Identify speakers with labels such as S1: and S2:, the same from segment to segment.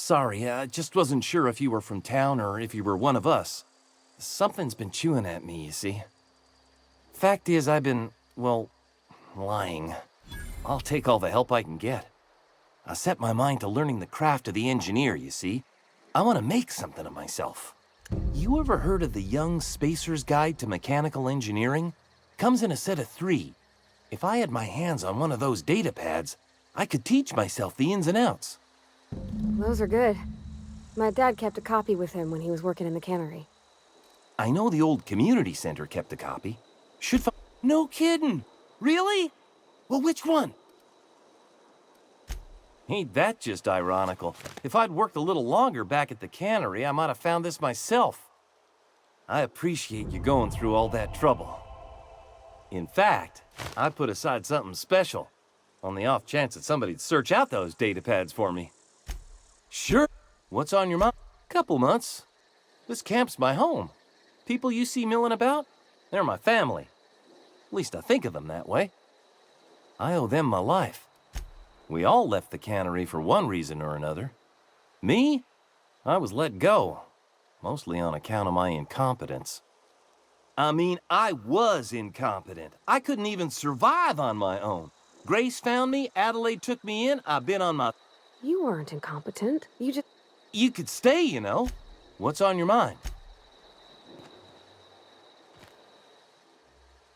S1: Sorry, I just wasn't sure if you were from town or if you were one of us. Something's been chewing at me, you see. Fact is, I've been, well, lying. I'll take all the help I can get. I set my mind to learning the craft of the engineer, you see. I want to make something of myself. You ever heard of the Young Spacer's Guide to Mechanical Engineering? Comes in a set of 3. If I had my hands on one of those data pads, I could teach myself the ins and outs.
S2: Those are good. My dad kept a copy with him when he was working in the cannery.
S1: I know the old community center kept a copy. No kidding! Really? Well, which one? Ain't that just ironical? If I'd worked a little longer back at the cannery, I might have found this myself. I appreciate you going through all that trouble. In fact, I put aside something special, on the off chance that somebody'd search out those data pads for me. Sure. What's on your mind? Couple months. This camp's my home. People you see milling about, they're my family. At least I think of them that way. I owe them my life. We all left the cannery for one reason or another. Me? I was let go, mostly on account of my incompetence. I mean, I was incompetent. I couldn't even survive on my own. Grace found me, Adelaide took me in, I've been on my...
S2: You weren't incompetent. You just...
S1: You could stay, you know. What's on your mind?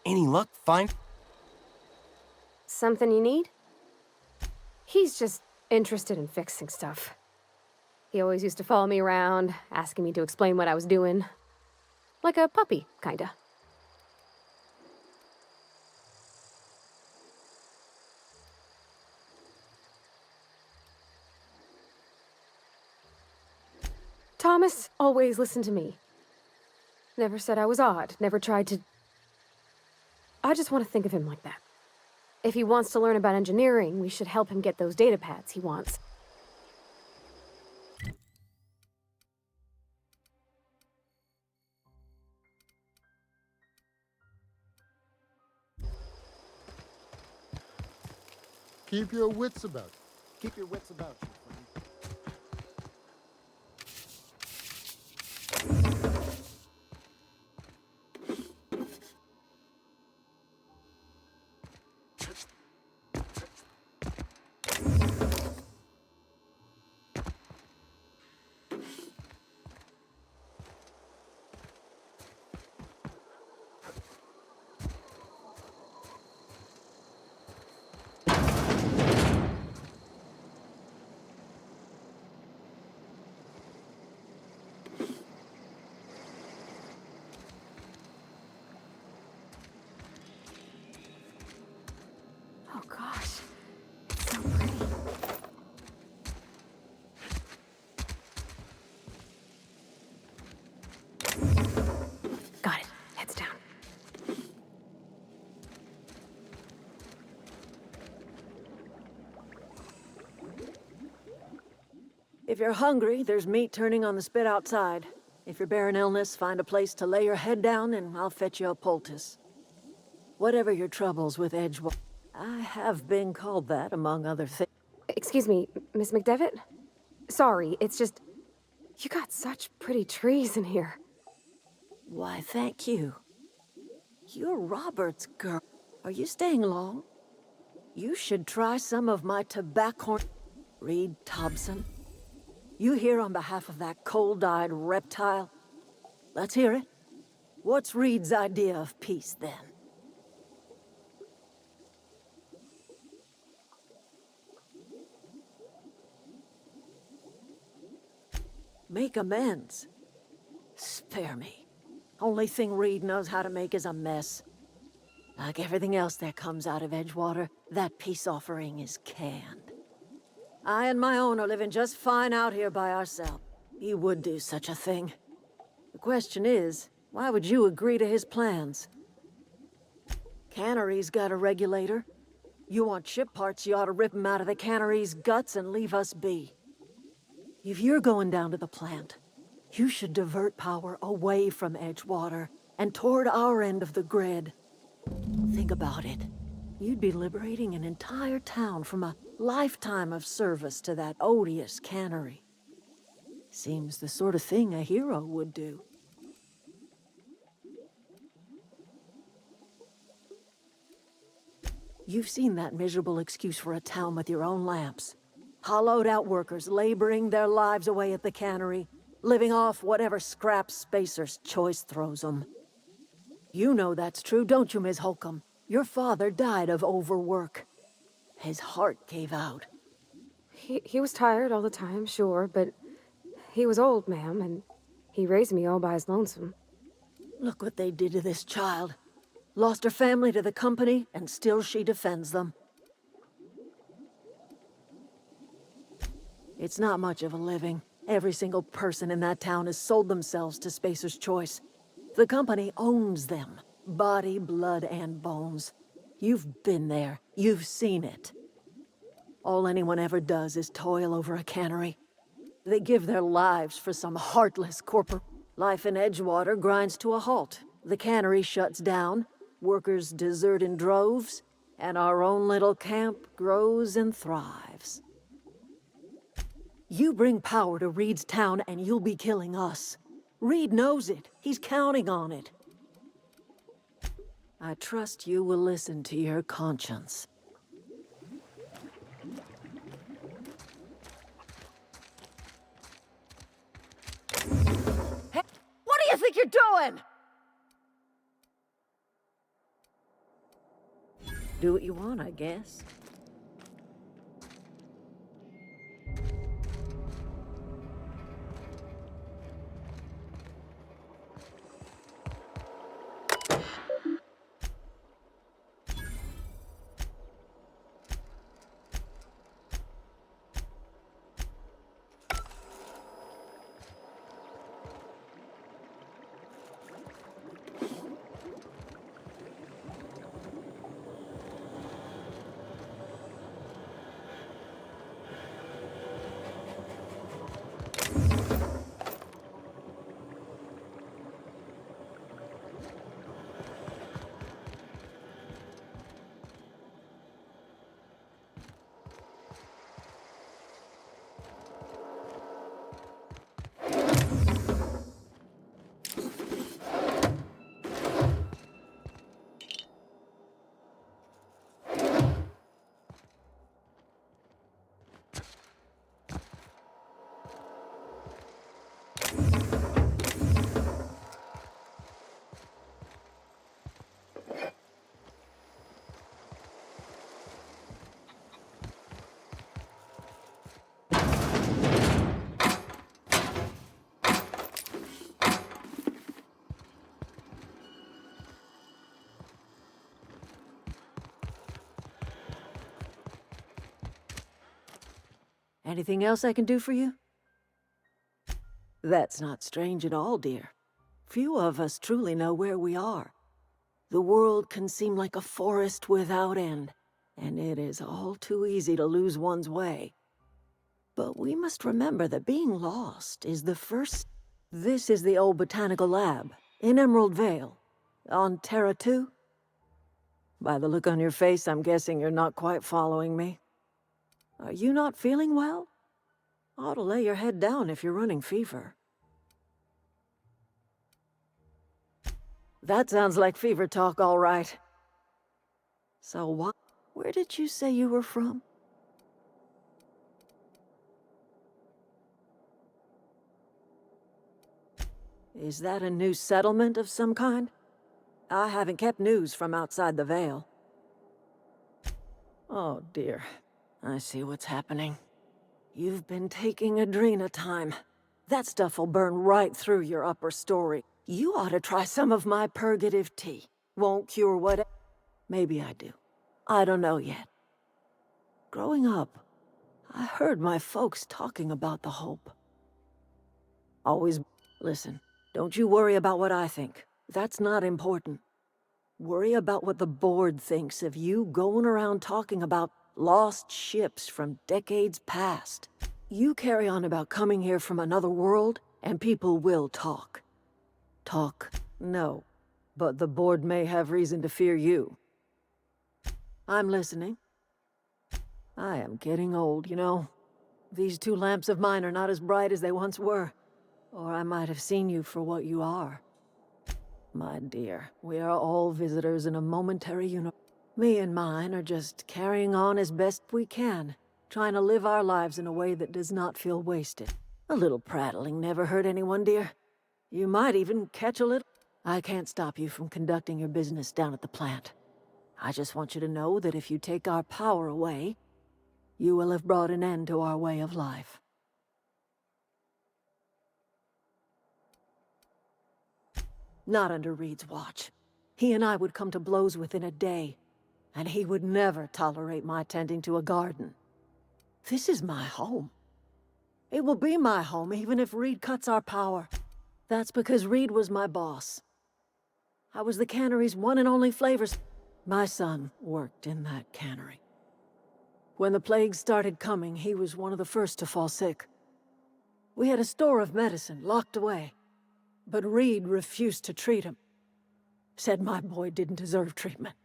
S1: Any luck find...
S2: Something you need? He's just interested in fixing stuff. He always used to follow me around, asking me to explain what I was doing. Like a puppy, kinda. Thomas always listened to me. Never said I was odd, never tried to... I just want to think of him like that. If he wants to learn about engineering, we should help him get those data pads he wants.
S3: Keep your wits about you. Keep your wits about you, friend.
S2: Oh gosh, it's so pretty. Got it. Heads down.
S4: If you're hungry, there's meat turning on the spit outside. If you're bearing illness, find a place to lay your head down and I'll fetch you a poultice. Whatever your troubles with Edgewater, I have been called that, among other things.
S2: Excuse me, Miss McDevitt? Sorry, it's just... You got such pretty trees in here.
S4: Why, thank you. You're Robert's girl. Are you staying long? You should try some of my tobacco... Reed Thompson. You here on behalf of that cold-eyed reptile? Let's hear it. What's Reed's idea of peace, then? Make amends. Spare me. Only thing Reed knows how to make is a mess. Like everything else that comes out of Edgewater, that peace offering is canned. I and my own are living just fine out here by ourselves. He would do such a thing. The question is, why would you agree to his plans? Cannery's got a regulator. You want ship parts, you ought to rip 'em out of the cannery's guts and leave us be. If you're going down to the plant, you should divert power away from Edgewater and toward our end of the grid. Think about it. You'd be liberating an entire town from a lifetime of service to that odious cannery. Seems the sort of thing a hero would do. You've seen that miserable excuse for a town with your own lamps. Hollowed out workers laboring their lives away at the cannery, living off whatever scrap Spacer's choice throws them. You know that's true, don't you, Miss Holcomb? Your father died of overwork. His heart gave out.
S2: He was tired all the time, sure, but he was old, ma'am, and he raised me all by his lonesome.
S4: Look what they did to this child. Lost her family to the company, and still she defends them. It's not much of a living. Every single person in that town has sold themselves to Spacer's Choice. The company owns them. Body, blood, and bones. You've been there. You've seen it. All anyone ever does is toil over a cannery. They give their lives for some heartless corporate. Life in Edgewater grinds to a halt. The cannery shuts down, workers desert in droves, and our own little camp grows and thrives. You bring power to Reed's town and you'll be killing us. Reed knows it. He's counting on it. I trust you will listen to your conscience. Hey, what do you think you're doing? Do what you want, I guess. Anything else I can do for you? That's not strange at all, dear. Few of us truly know where we are. The world can seem like a forest without end, and it is all too easy to lose one's way. But we must remember that being lost is the first... This is the old botanical lab, in Emerald Vale, on Terra 2. By the look on your face, I'm guessing you're not quite following me. Are you not feeling well? Ought to lay your head down if you're running fever. That sounds like fever talk, all right. So where did you say you were from? Is that a new settlement of some kind? I haven't kept news from outside the Vale. Oh dear. I see what's happening. You've been taking Adrena time. That stuff will burn right through your upper story. You ought to try some of my purgative tea. Won't cure what... Maybe I do. I don't know yet. Growing up, I heard my folks talking about the hope. Always... Listen, don't you worry about what I think. That's not important. Worry about what the board thinks of you going around talking about lost ships from decades past. You carry on about coming here from another world, and people will talk. Talk? No. But the board may have reason to fear you. I'm listening. I am getting old, you know. These two lamps of mine are not as bright as they once were, or I might have seen you for what you are. My dear, we are all visitors in a momentary universe. Me and mine are just carrying on as best we can, trying to live our lives in a way that does not feel wasted. A little prattling never hurt anyone, dear. You might even catch a little. I can't stop you from conducting your business down at the plant. I just want you to know that if you take our power away, you will have brought an end to our way of life. Not under Reed's watch. He and I would come to blows within a day, and he would never tolerate my tending to a garden. This is my home. It will be my home even if Reed cuts our power. That's because Reed was my boss. I was the cannery's one and only flavors. My son worked in that cannery. When the plague started coming, he was one of the first to fall sick. We had a store of medicine locked away, but Reed refused to treat him. Said my boy didn't deserve treatment.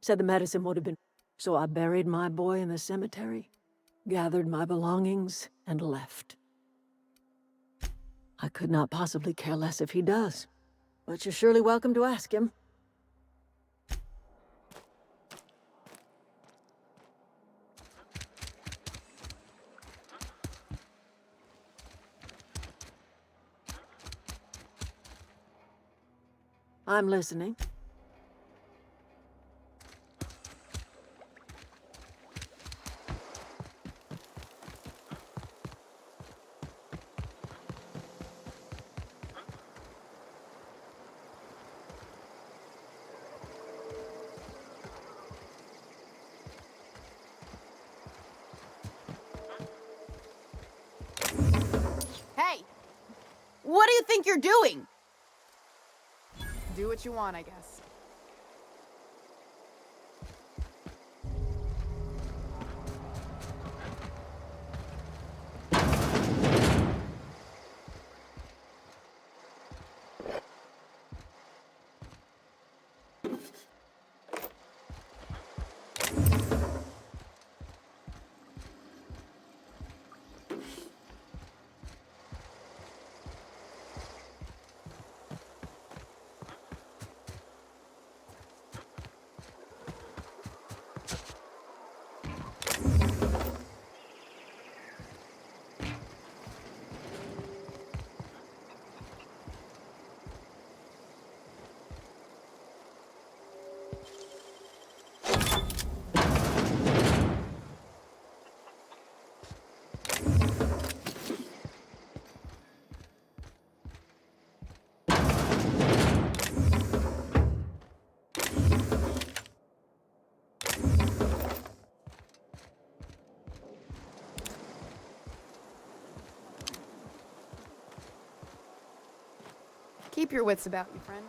S4: Said the medicine would have been... So I buried my boy in the cemetery, gathered my belongings, and left. I could not possibly care less if he does, but you're surely welcome to ask him. I'm listening.
S5: Hey! What do you think you're doing? Do what you want, I guess. Keep your wits about you, friend.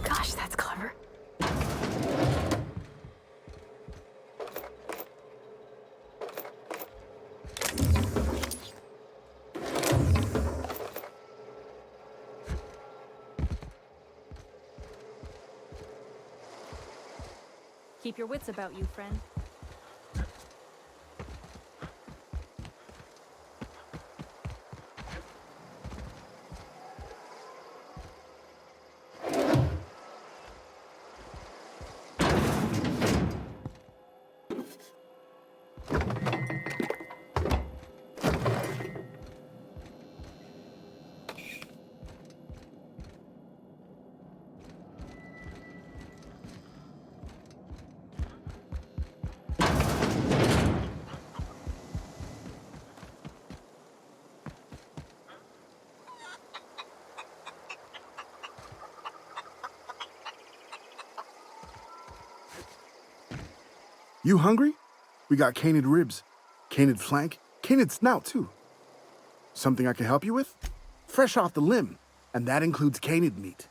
S2: Gosh, that's clever.
S6: Keep your wits about you, friend.
S7: You hungry? We got canid ribs, canid flank, canid snout too. Something I can help you with? Fresh off the limb, and that includes canid meat.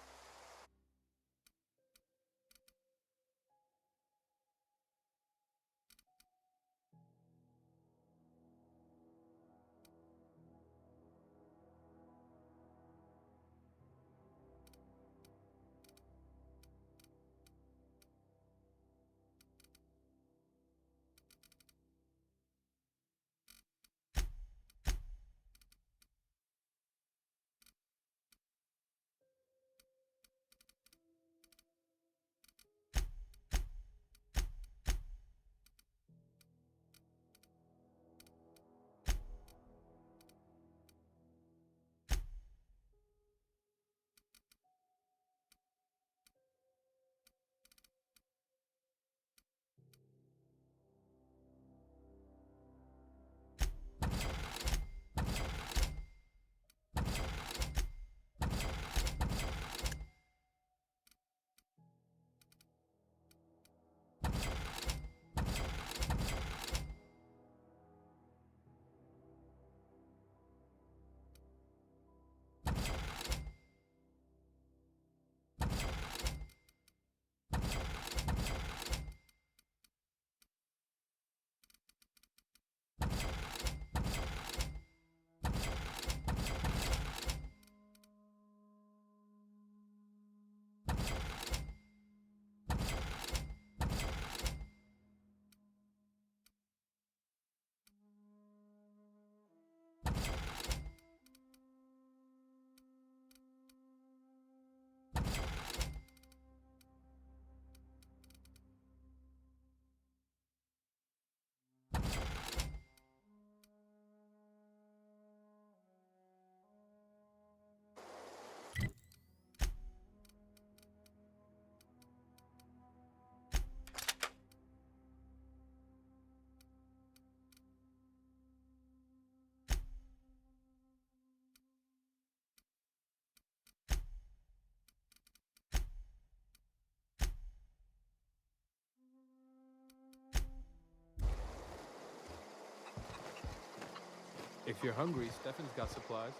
S8: If you're hungry, Stefan's got supplies.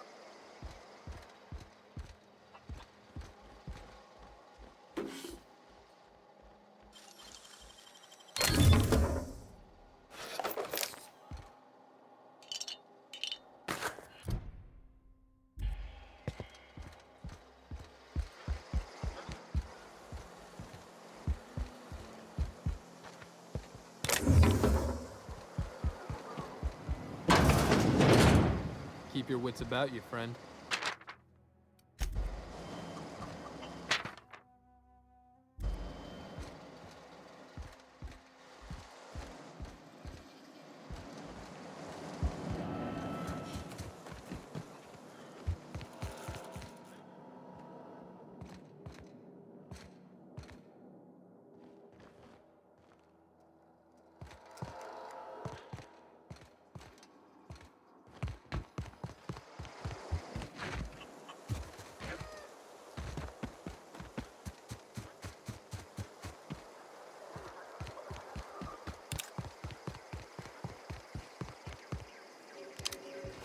S8: Keep your wits about you, friend.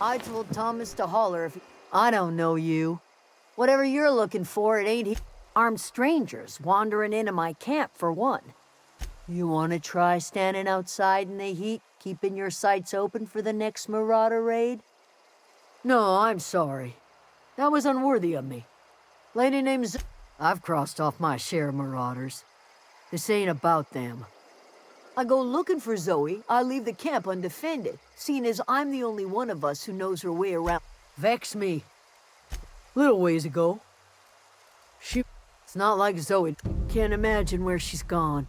S4: I told Thomas to holler if I don't know you. Whatever you're looking for, it ain't he. Armed strangers wandering into my camp, for one. You want to try standing outside in the heat, keeping your sights open for the next marauder raid? No, I'm sorry. That was unworthy of me. Lady named I've crossed off my share of marauders. This ain't about them. I go looking for Zoe, I leave the camp undefended, seeing as I'm the only one of us who knows her way around. Vex me. Little ways ago. It's not like Zoe. Can't imagine where she's gone.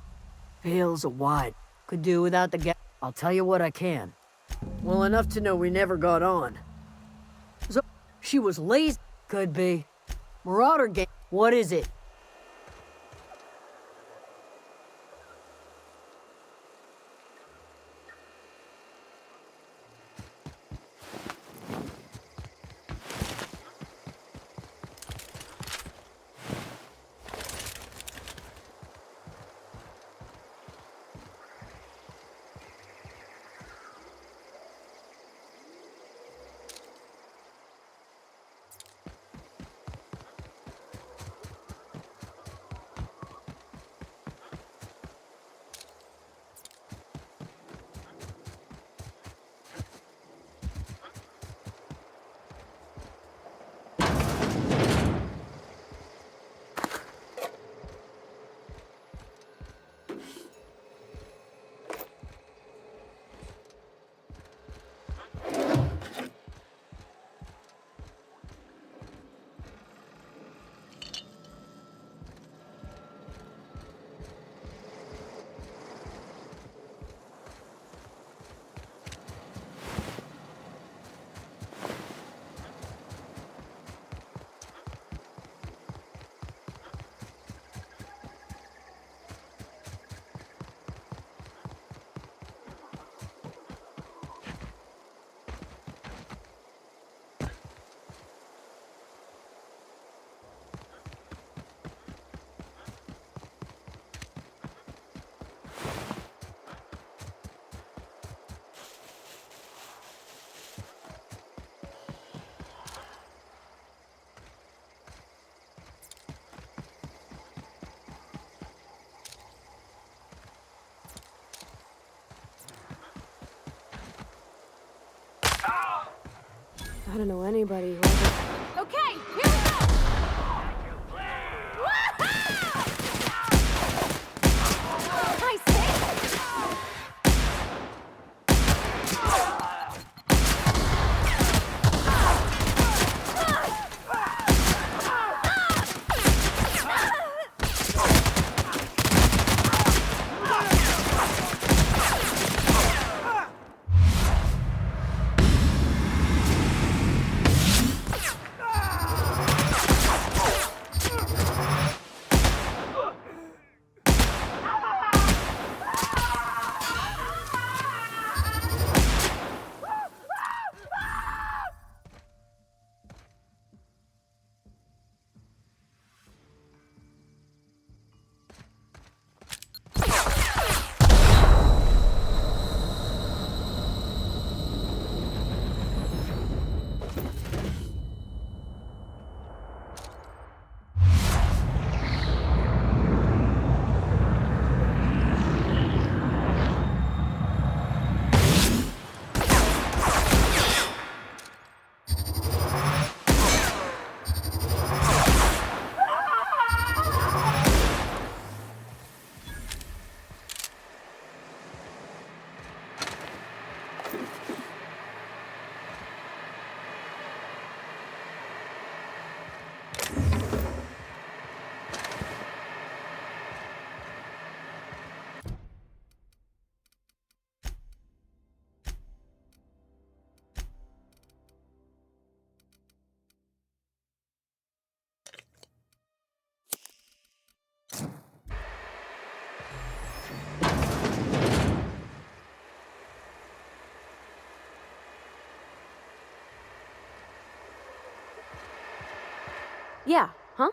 S4: Veils are wide. Could do without the I'll tell you what I can. Well, enough to know we never got on. She was lazy. Could be. Marauder gang. What is it?
S2: I don't know anybody who ever...
S5: Okay, here we go!
S2: I say! Yeah, huh?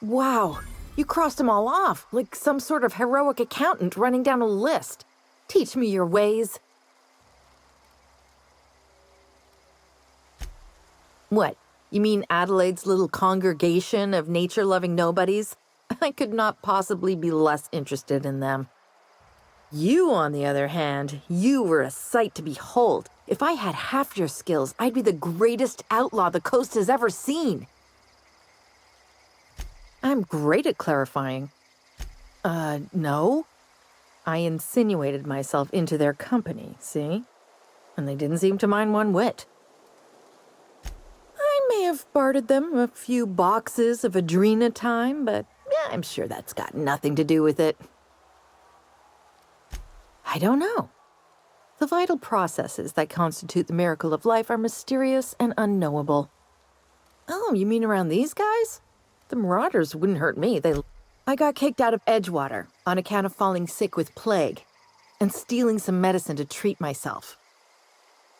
S9: Wow, you crossed them all off, like some sort of heroic accountant running down a list. Teach me your ways. What, you mean Adelaide's little congregation of nature-loving nobodies? I could not possibly be less interested in them. You, on the other hand, you were a sight to behold. If I had half your skills, I'd be the greatest outlaw the coast has ever seen. I'm great at clarifying. No. I insinuated myself into their company, see? And they didn't seem to mind one whit. I may have bartered them a few boxes of Adrena time, but yeah, I'm sure that's got nothing to do with it. I don't know. The vital processes that constitute the miracle of life are mysterious and unknowable. Oh, you mean around these guys? The Marauders wouldn't hurt me. I got kicked out of Edgewater on account of falling sick with plague and stealing some medicine to treat myself.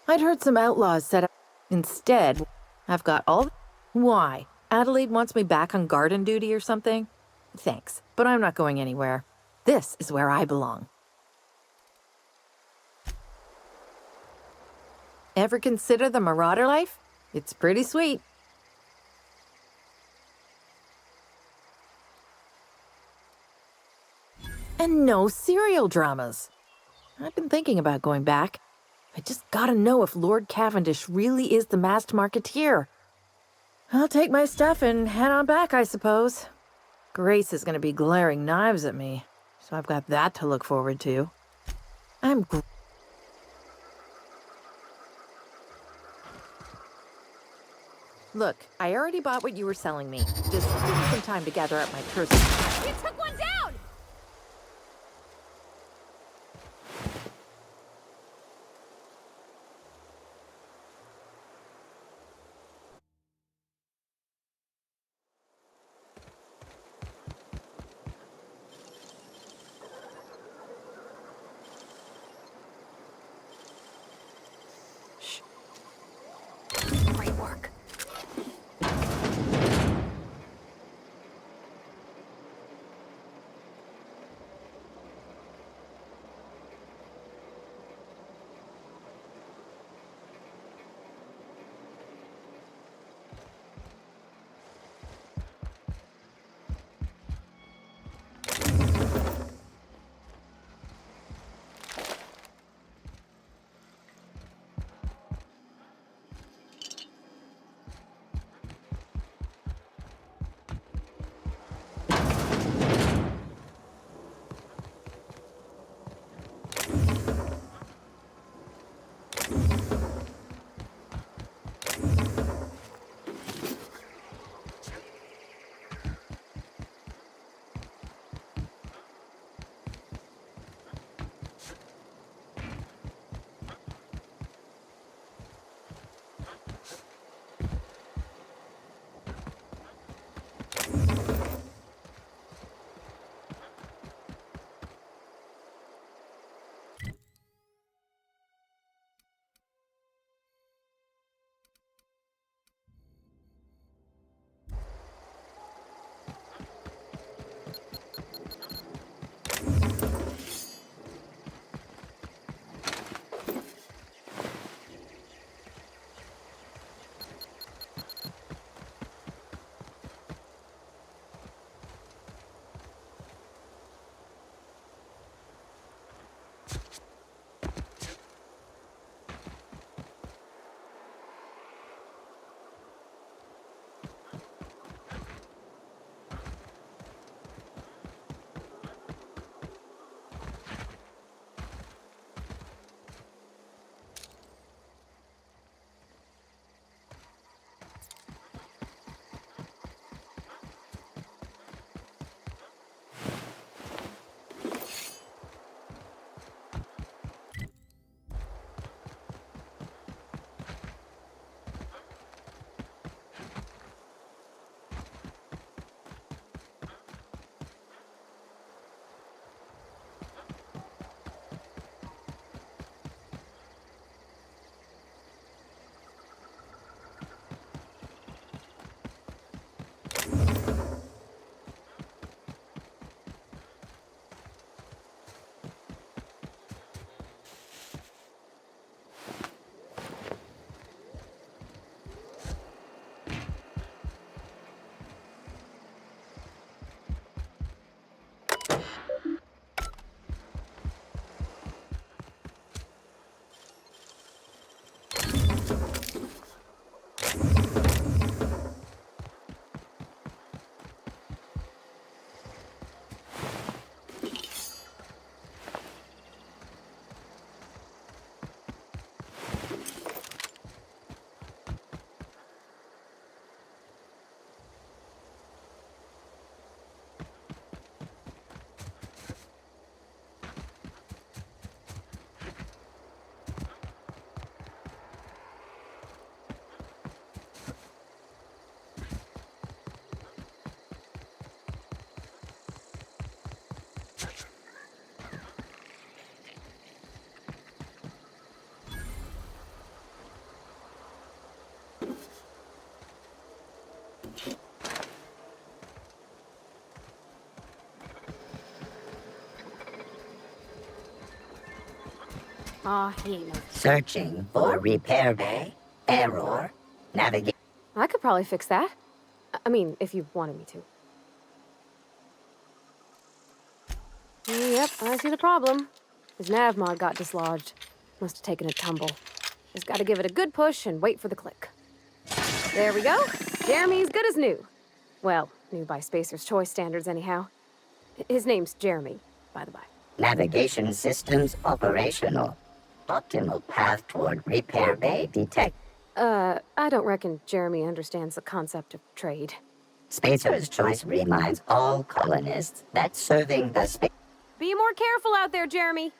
S9: I'd heard some outlaws said instead, I've got all... Why? Adelaide wants me back on garden duty or something? Thanks, but I'm not going anywhere. This is where I belong. Ever consider the Marauder life? It's pretty sweet. And no serial dramas. I've been thinking about going back. I just gotta know if Lord Cavendish really is the masked marketeer. I'll take my stuff and head on back, I suppose. Grace is gonna be glaring knives at me, so I've got that to look forward to. Look, I already bought what you were selling me. Just give me some time to gather up my person.
S2: You took one down!
S4: Great work.
S2: Aw, he ain't no.
S10: Searching for repair bay. Error. Navigate.
S2: I could probably fix that. I mean, if you wanted me to. Yep, I see the problem. His nav mod got dislodged. Must have taken a tumble. Just gotta give it a good push and wait for the click. There we go. Jeremy's good as new. Well, new by Spacer's Choice standards, anyhow. His name's Jeremy, by the by.
S10: Navigation systems operational. Optimal path toward repair bay detect.
S2: I don't reckon Jeremy understands the concept of trade.
S10: Spacer's Choice reminds all colonists that serving the space.
S2: Be more careful out there, Jeremy.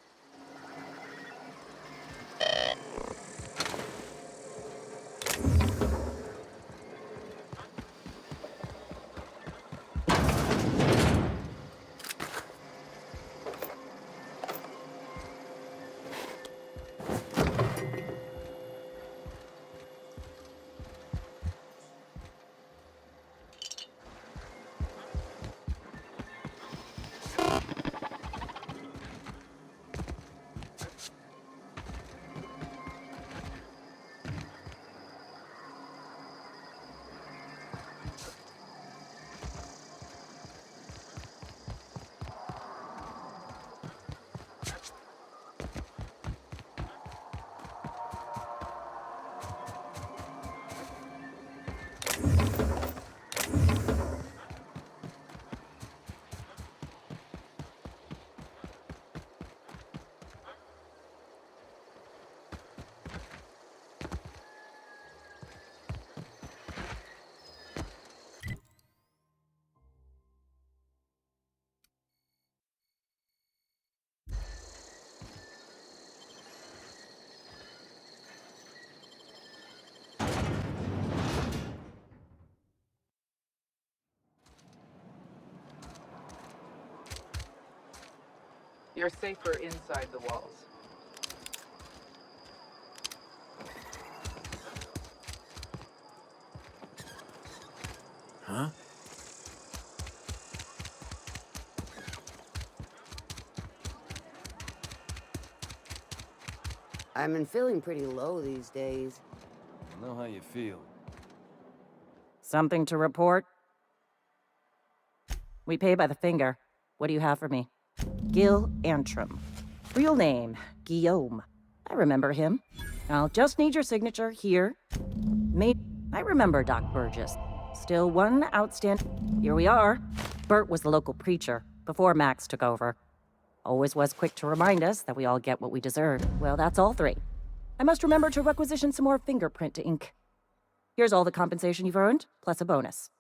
S11: You're safer inside the walls.
S1: Huh?
S12: I've been feeling pretty low these days.
S1: I know how you feel.
S13: Something to report? We pay by the finger. What do you have for me? Gil Antrim. Real name, Guillaume. I remember him. I'll just need your signature here. I remember Doc Burgess. Still one outstanding... Here we are. Bert was the local preacher, before Max took over. Always was quick to remind us that we all get what we deserve. Well, that's all three. I must remember to requisition some more fingerprint ink. Here's all the compensation you've earned, plus a bonus.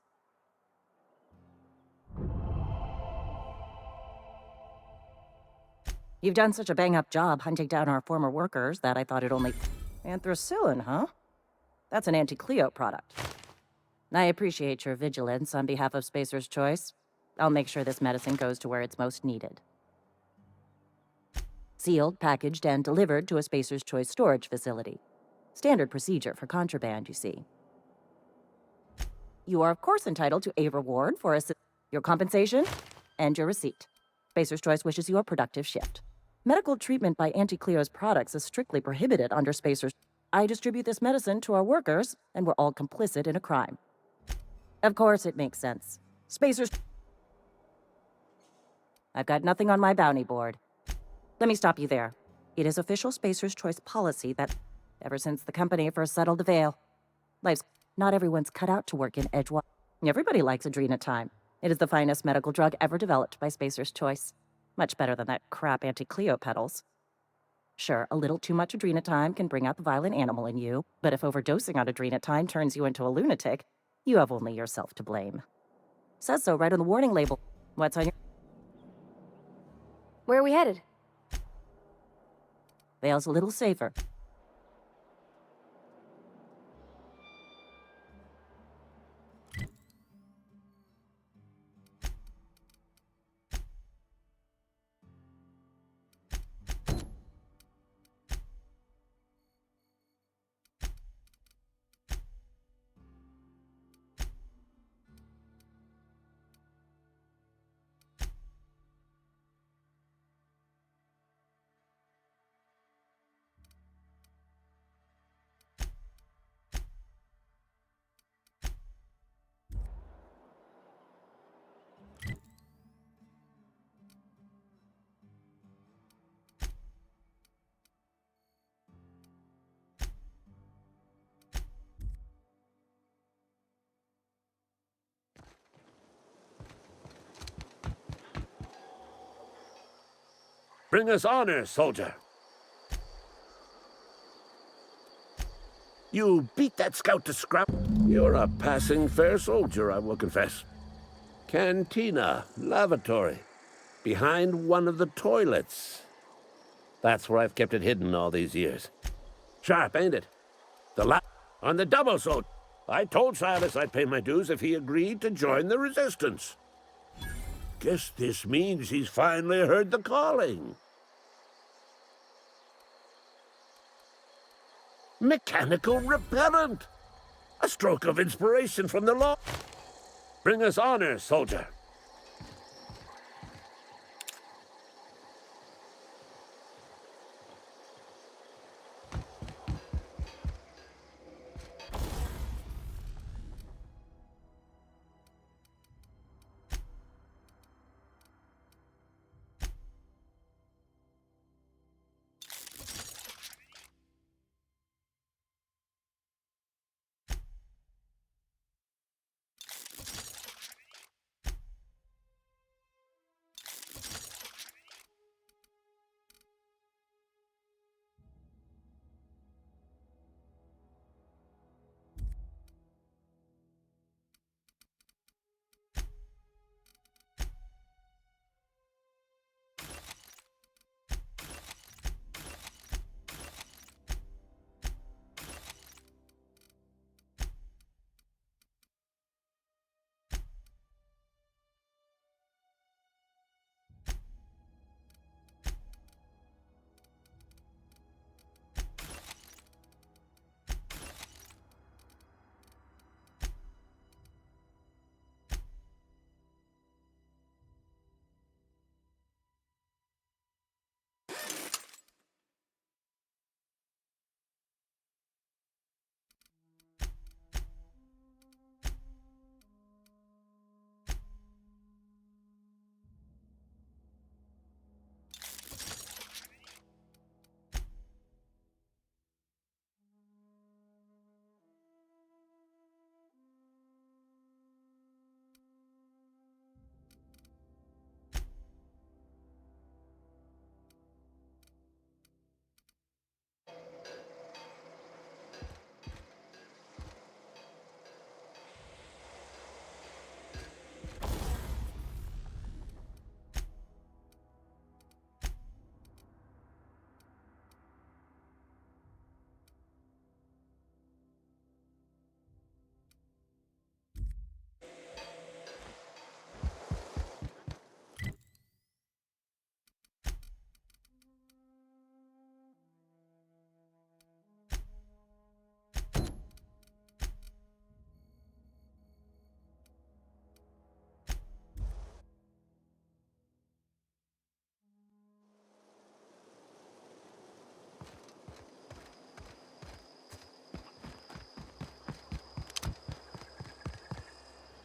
S13: You've done such a bang-up job hunting down our former workers that I thought it only... Anthracillin, huh? That's an anti-Cleo product. I appreciate your vigilance on behalf of Spacer's Choice. I'll make sure this medicine goes to where it's most needed. Sealed, packaged, and delivered to a Spacer's Choice storage facility. Standard procedure for contraband, you see. You are, of course, entitled to a reward for your compensation and your receipt. Spacer's Choice wishes you a productive shift. Medical treatment by Anti-Cleo's products is strictly prohibited under Spacer's. I distribute this medicine to our workers, and we're all complicit in a crime. Of course, it makes sense. Spacer's... I've got nothing on my bounty board. Let me stop you there. It is official Spacer's Choice policy that, ever since the company first settled the Veil, not everyone's cut out to work in Edgewater. Everybody likes Adrenatime. It is the finest medical drug ever developed by Spacer's Choice. Much better than that crap Anti-Cleo pedals. Sure, a little too much Adrenatime can bring out the violent animal in you, but if overdosing on Adrenatime turns you into a lunatic, you have only yourself to blame. Says so right on the warning label. What's on your...
S2: Where are we headed?
S13: Veil's a little safer.
S14: Bring us honor, soldier. You beat that scout to scrap. You're a passing fair soldier, I will confess. Cantina, lavatory, behind one of the toilets. That's where I've kept it hidden all these years. Sharp, ain't it? On the double, soldier. I told Silas I'd pay my dues if he agreed to join the resistance. Guess this means he's finally heard the calling. Mechanical repellent! A stroke of inspiration from the law. Bring us honor, soldier.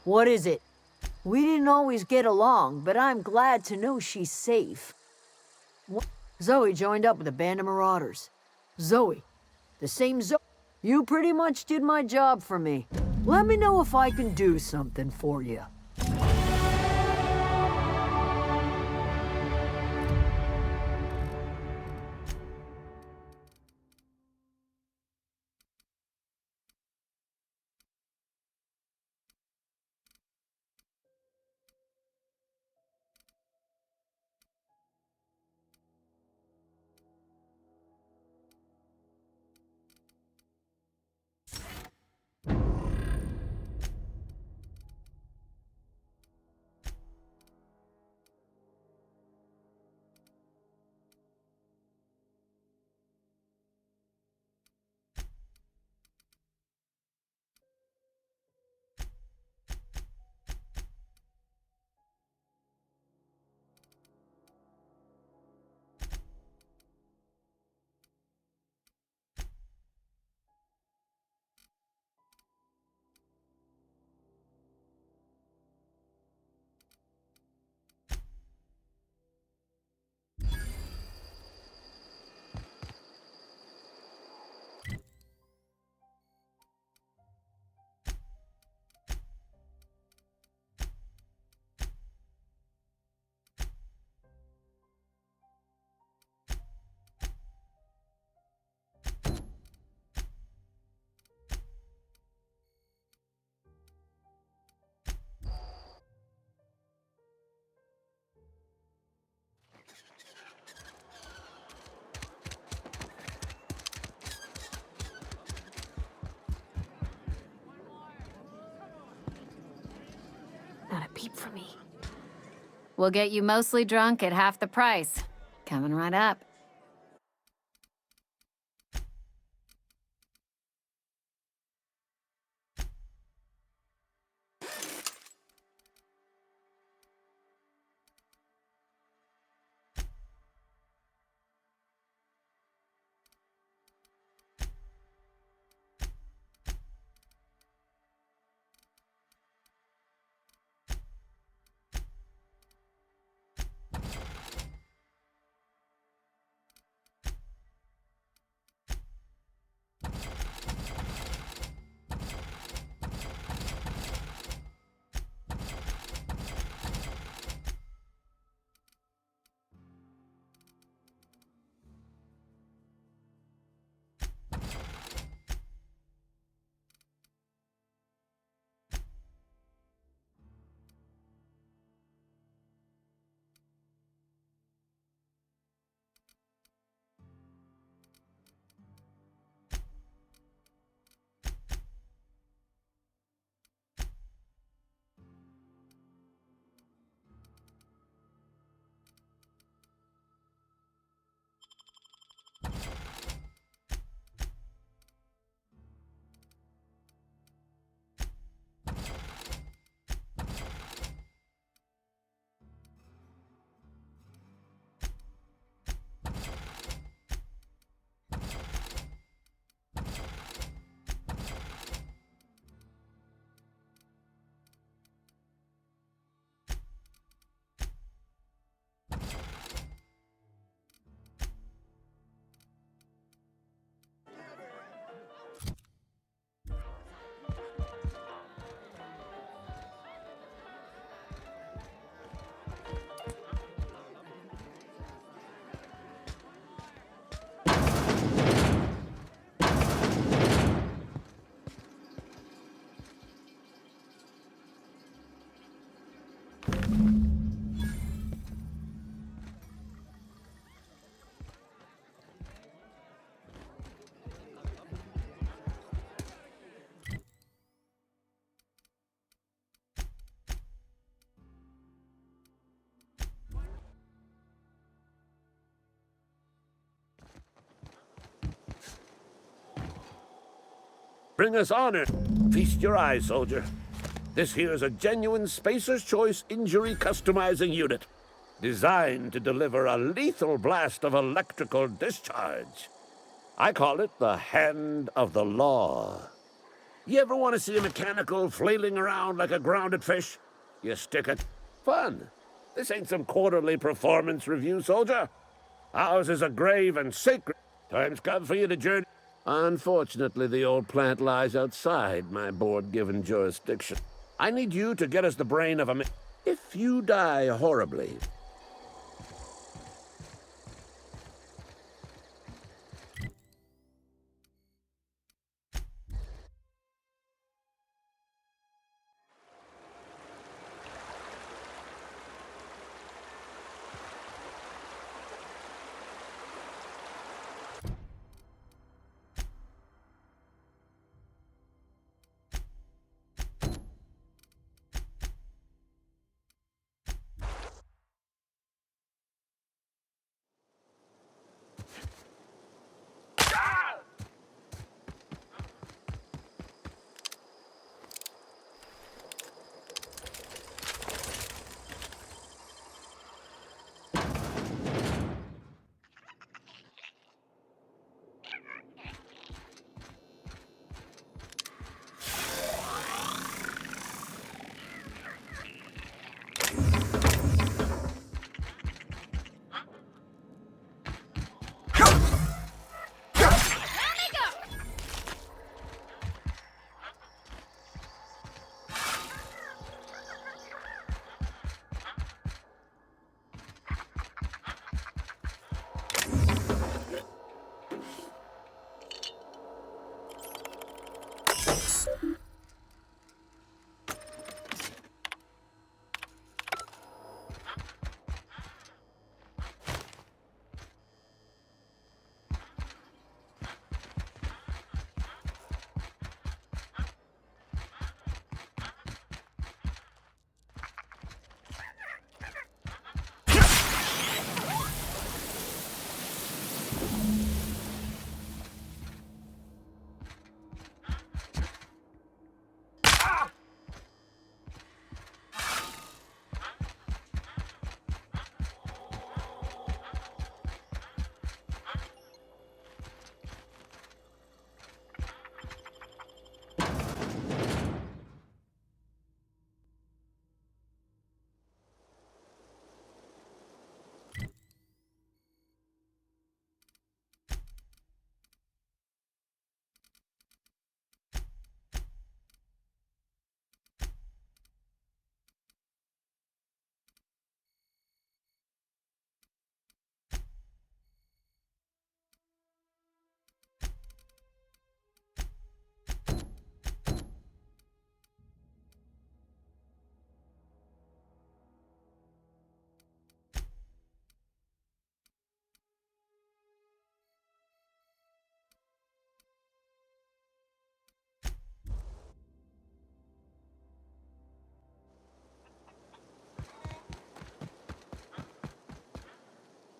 S4: What is it? We didn't always get along, but I'm glad to know she's safe. Zoe joined up with a band of marauders. Zoe. The same Zoe. You pretty much did my job for me. Let me know if I can do something for you.
S2: peep from me.
S15: We'll get you mostly drunk at half the price. Coming right up.
S14: Bring us honor. Feast your eyes, soldier. This here is a genuine Spacer's Choice injury customizing unit, designed to deliver a lethal blast of electrical discharge. I call it the Hand of the Law. You ever want to see a mechanical flailing around like a grounded fish? You stick it. Fun. This ain't some quarterly performance review, soldier. Ours is a grave and sacred. Time's come for you to journey. Unfortunately, the old plant lies outside my board-given jurisdiction. I need you to get us the brain of a... If you die horribly,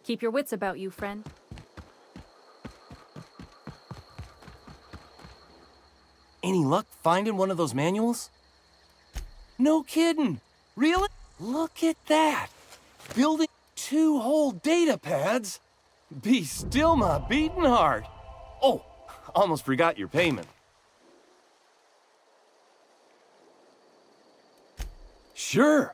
S6: Keep your wits about you, friend.
S1: Any luck finding one of those manuals? No kidding. Really? Look at that. Building 2 whole data pads? Be still my beating heart. Oh, almost forgot your payment. Sure.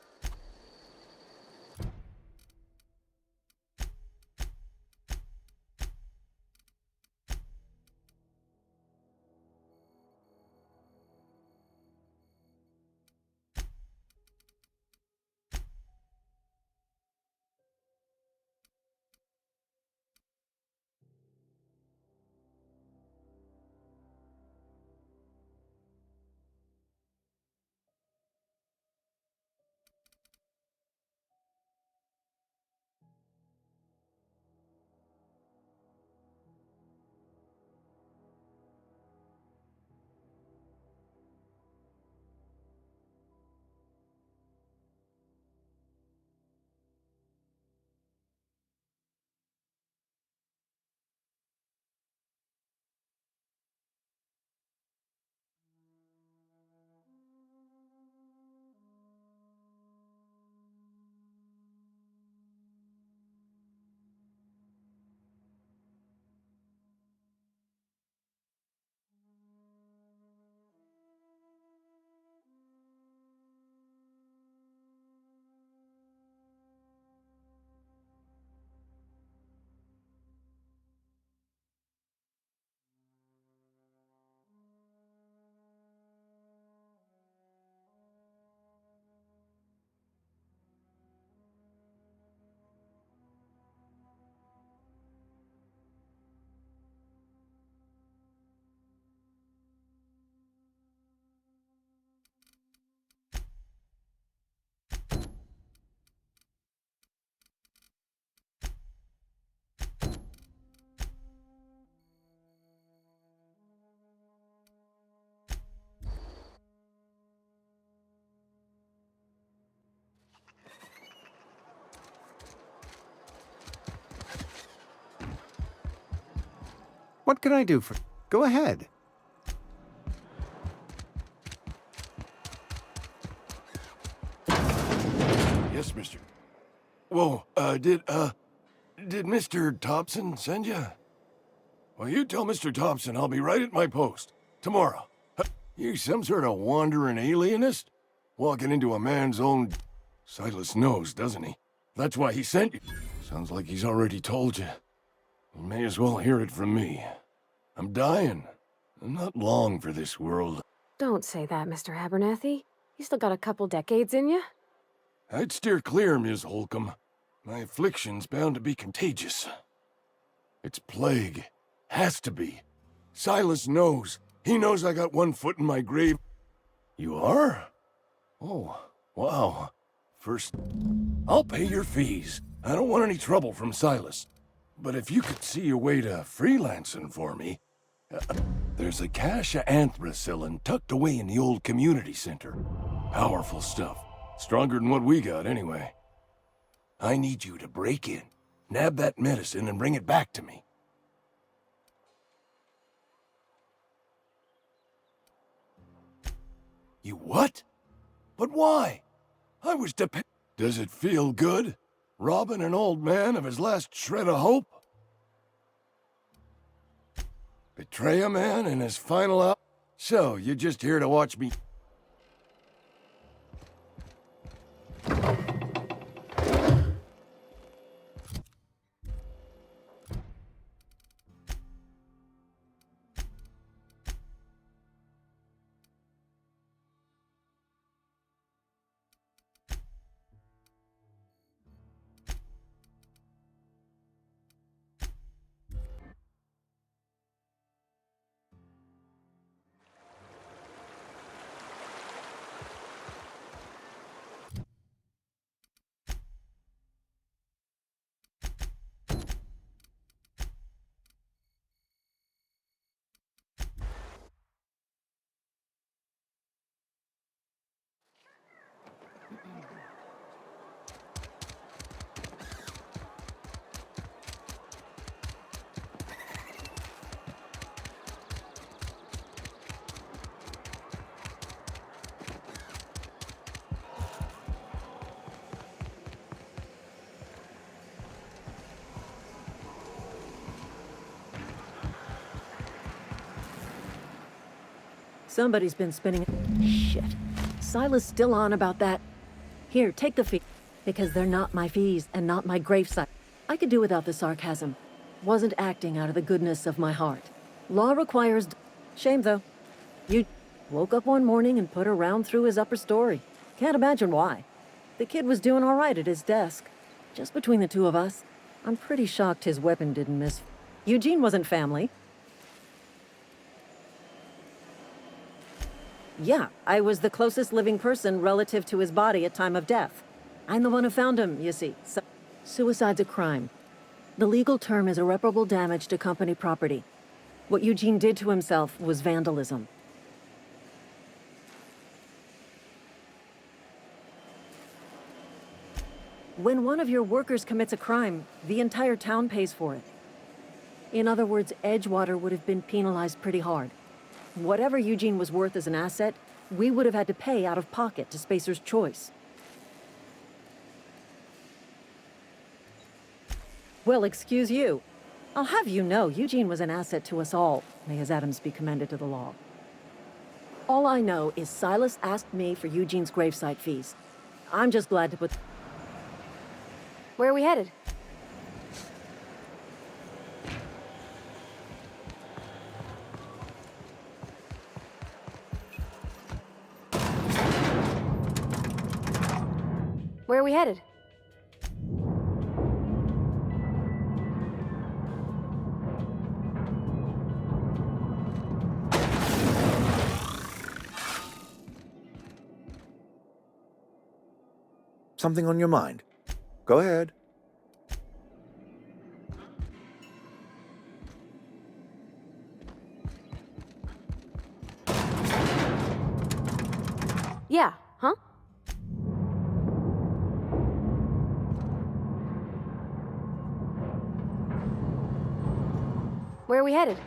S16: What can I do for... Go ahead.
S17: Yes, mister. Whoa, did Mr. Thompson send you? Well, you tell Mr. Thompson I'll be right at my post. Tomorrow. You some sort of wandering alienist? Walking into a man's own... Silas knows, doesn't he? That's why he sent you. Sounds like he's already told you. You may as well hear it from me. I'm dying. I'm not long for this world.
S2: Don't say that, Mr. Abernathy. You still got a couple decades in you.
S17: I'd steer clear, Ms. Holcomb. My affliction's bound to be contagious. It's plague. Has to be. Silas knows. He knows I got one foot in my grave. You are? Oh, wow. First, I'll pay your fees. I don't want any trouble from Silas. But if you could see your way to freelancing for me, there's a cache of anthracillin tucked away in the old community center. Powerful stuff. Stronger than what we got, anyway. I need you to break in, nab that medicine, and bring it back to me. You what? But why? I was Does it feel good? Robbing an old man of his last shred of hope? Betray a man in his final hour? So, you're just here to watch me...
S4: Somebody's been spinning. Shit. Silas still on about that. Here, take the fee. Because they're not my fees and not my gravesite. I could do without the sarcasm. Wasn't acting out of the goodness of my heart. Law requires... Shame, though. You woke up one morning and put a round through his upper story. Can't imagine why. The kid was doing all right at his desk. Just between the two of us, I'm pretty shocked his weapon didn't miss. Eugene wasn't family. Yeah, I was the closest living person relative to his body at time of death. I'm the one who found him, you see. Suicide's a crime. The legal term is irreparable damage to company property. What Eugene did to himself was vandalism. When one of your workers commits a crime, the entire town pays for it. In other words, Edgewater would have been penalized pretty hard. Whatever Eugene was worth as an asset, we would have had to pay out of pocket to Spacer's Choice. Well, excuse you. I'll have you know, Eugene was an asset to us all. May his atoms be commended to the law. All I know is Silas asked me for Eugene's gravesite fees. I'm just glad to put...
S2: Where are we headed? Where are we headed?
S18: Something on your mind? Go ahead.
S2: Yeah, huh? Where are we headed?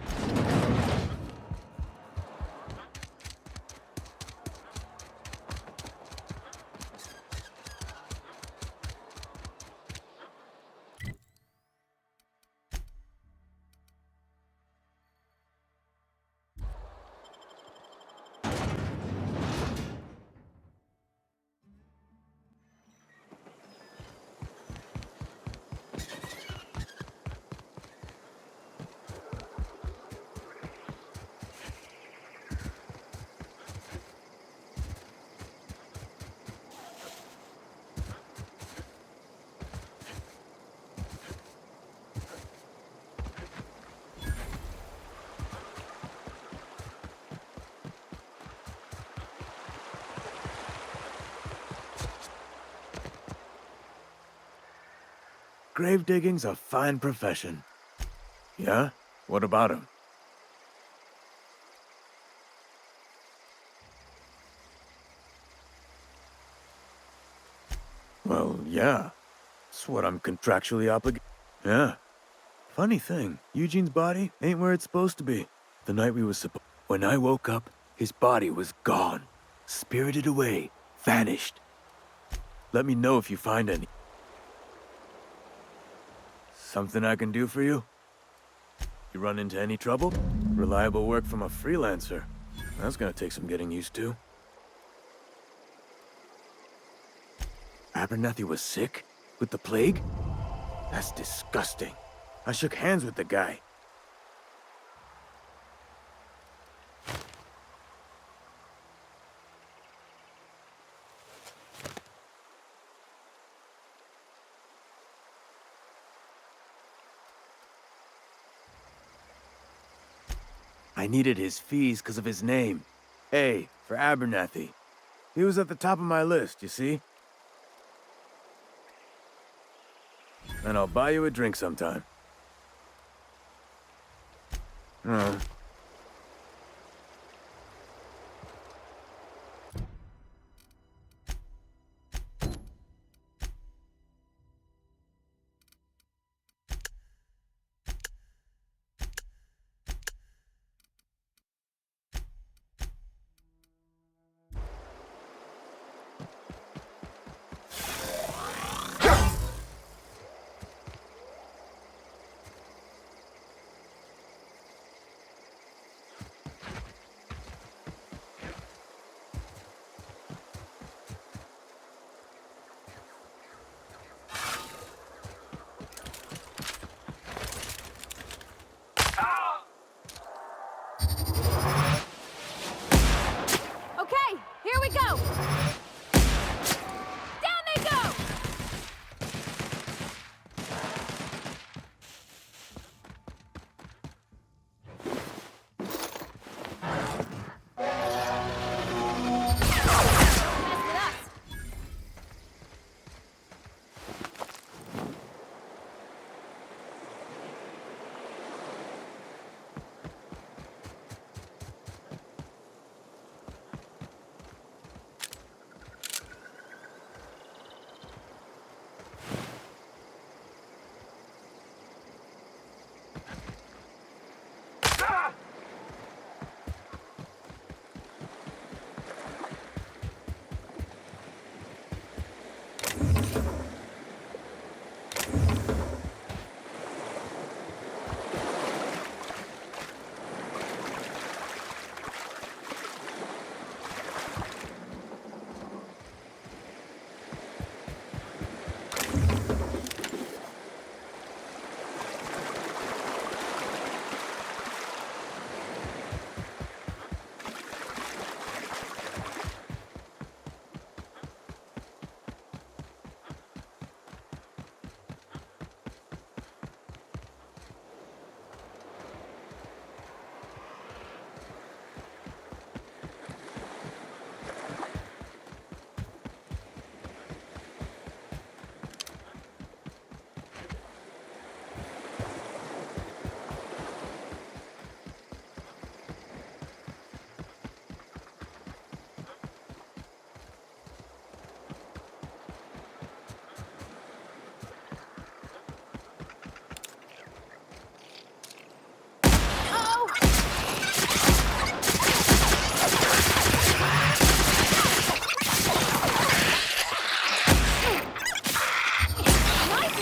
S19: Grave digging's a fine profession. Yeah? What about him? Well, yeah. It's what I'm contractually obligated. Yeah. Funny thing, Eugene's body ain't where it's supposed to be. The night we was supposed... When I woke up, his body was gone. Spirited away. Vanished. Let me know if you find any. Something I can do for you? You run into any trouble? Reliable work from a freelancer. That's gonna take some getting used to. Abernathy was sick? With the plague? That's disgusting. I shook hands with the guy. I needed his fees because of his name. A for Abernathy. He was at the top of my list, you see? And I'll buy you a drink sometime. Oh.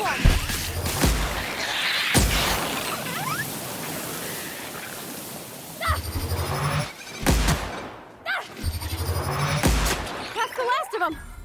S2: That's the last of them!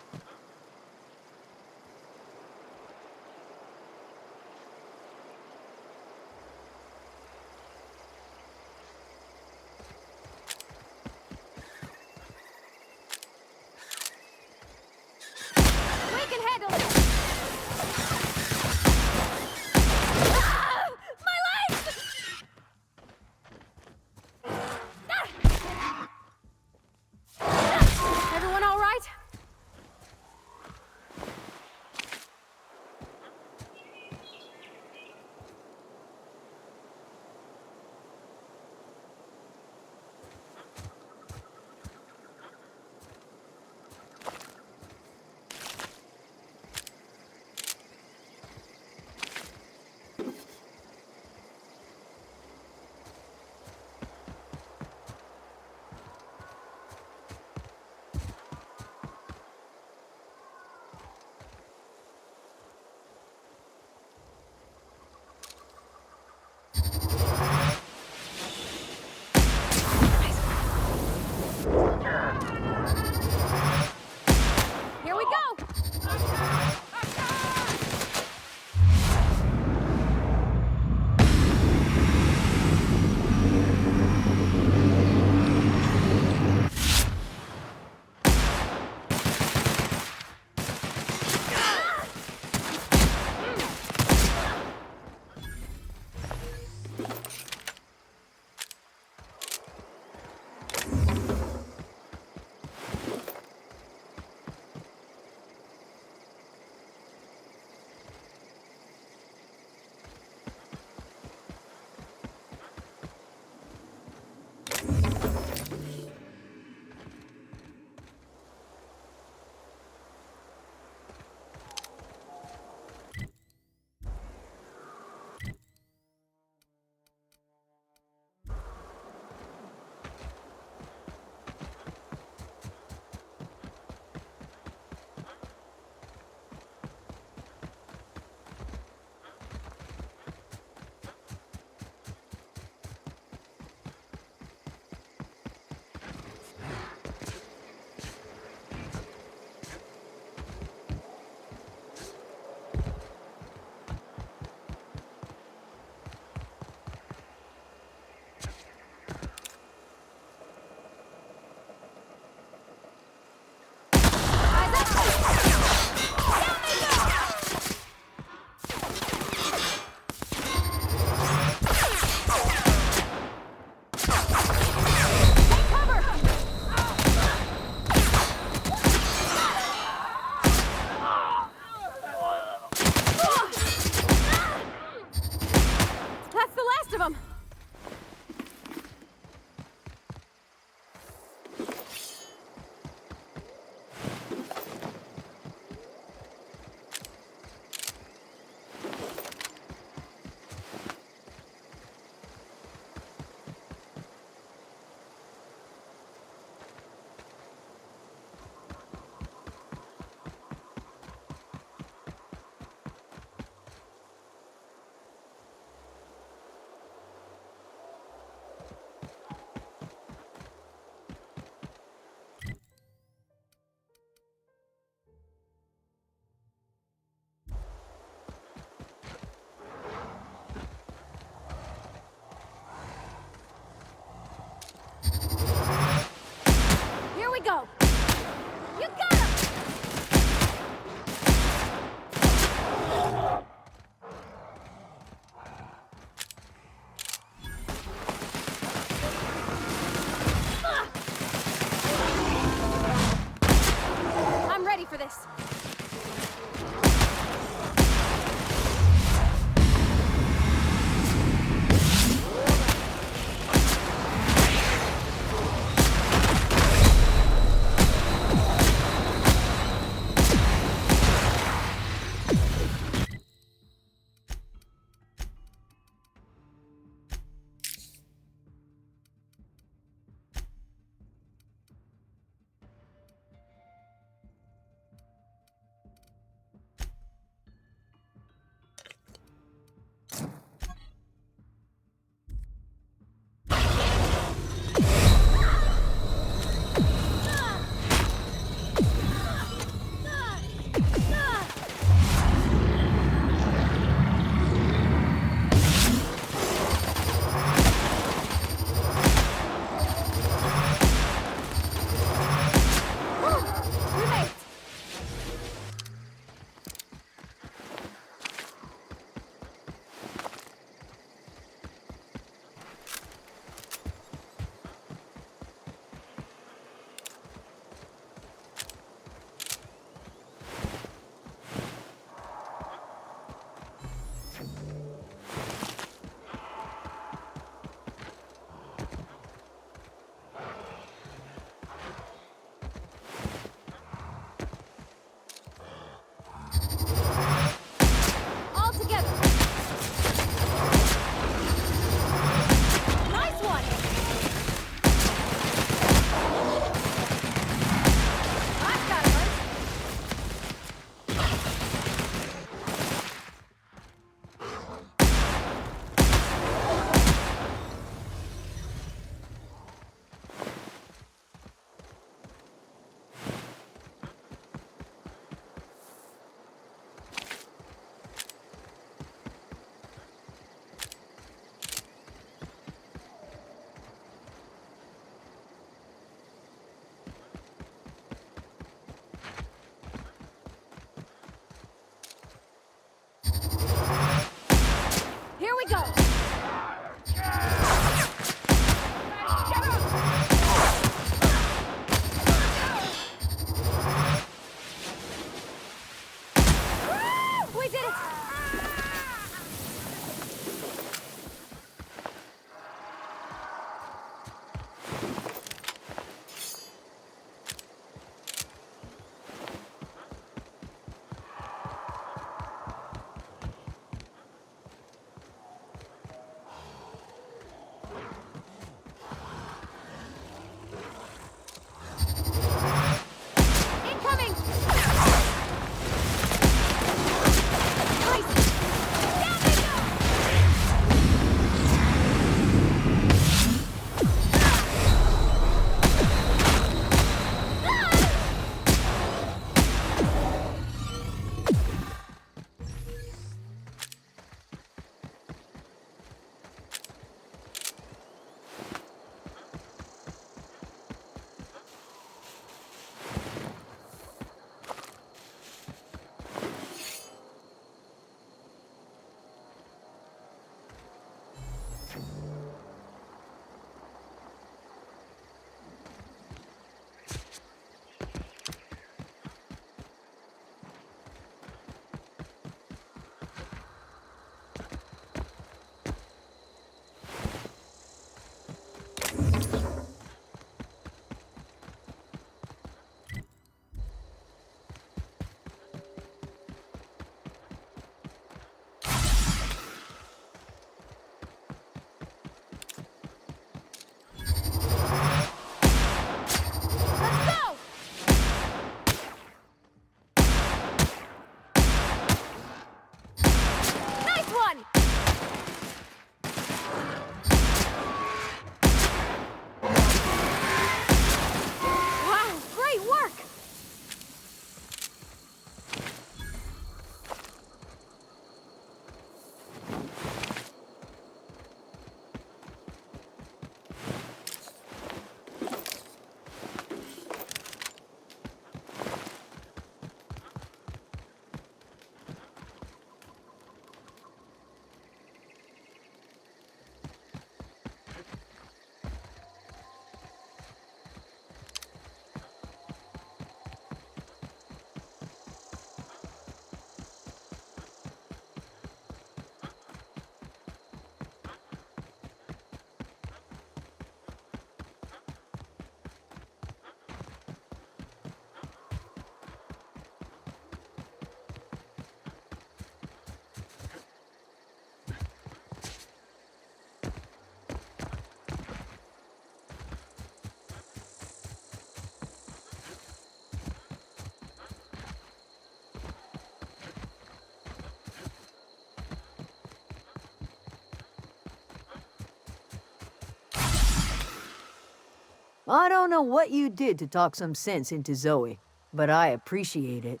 S4: I don't know what you did to talk some sense into Zoe, but I appreciate it.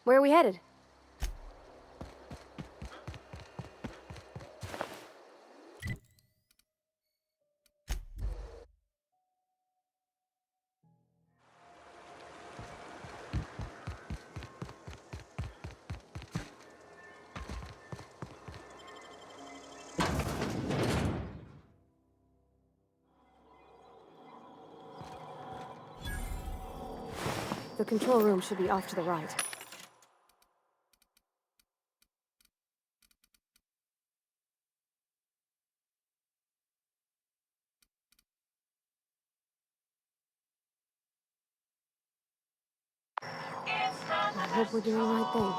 S2: Where are we headed? The control room should be off to the right. I hope we're doing the right thing.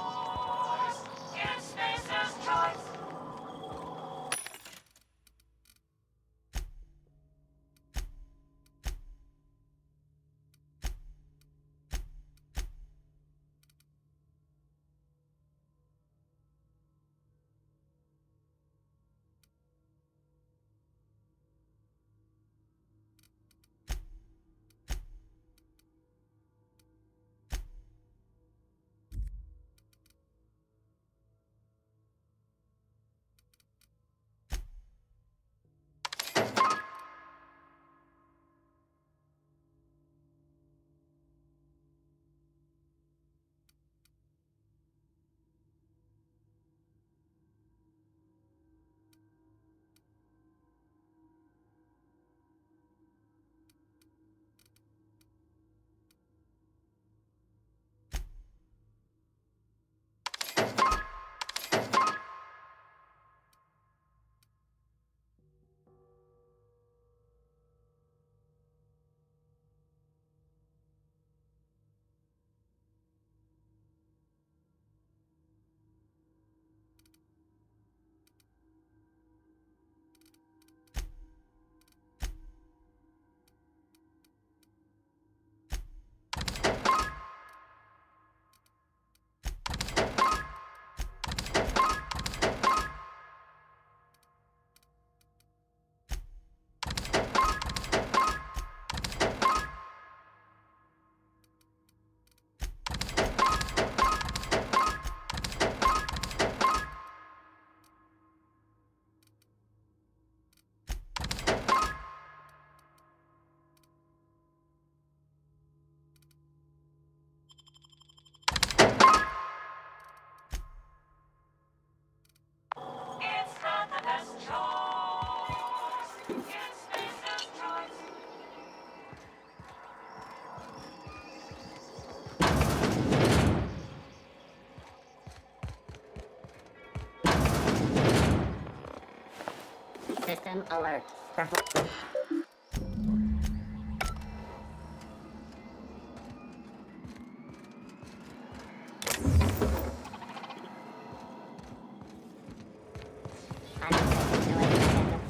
S10: System alert.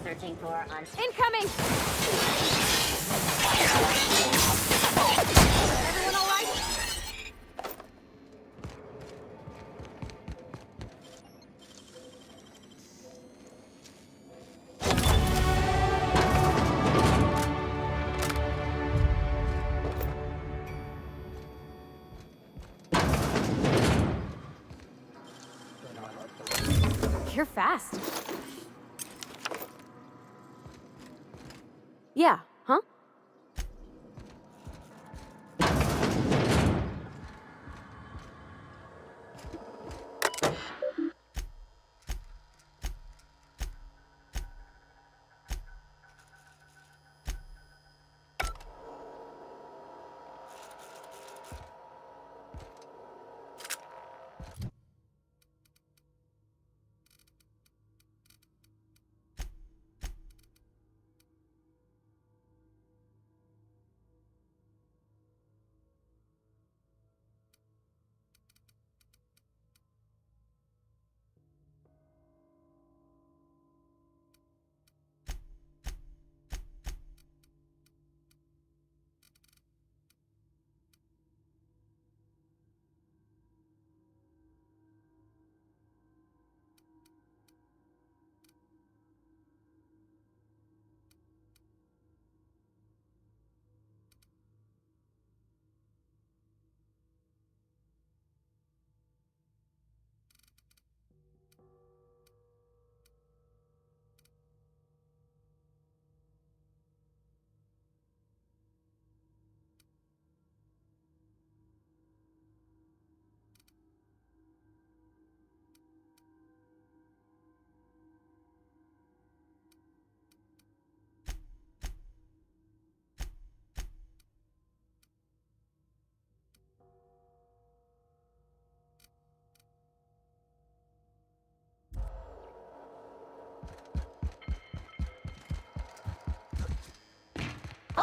S10: Searching for on
S2: Incoming! Everyone all right? You're fast. Yeah, huh?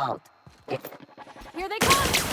S10: halt.
S2: Here they come!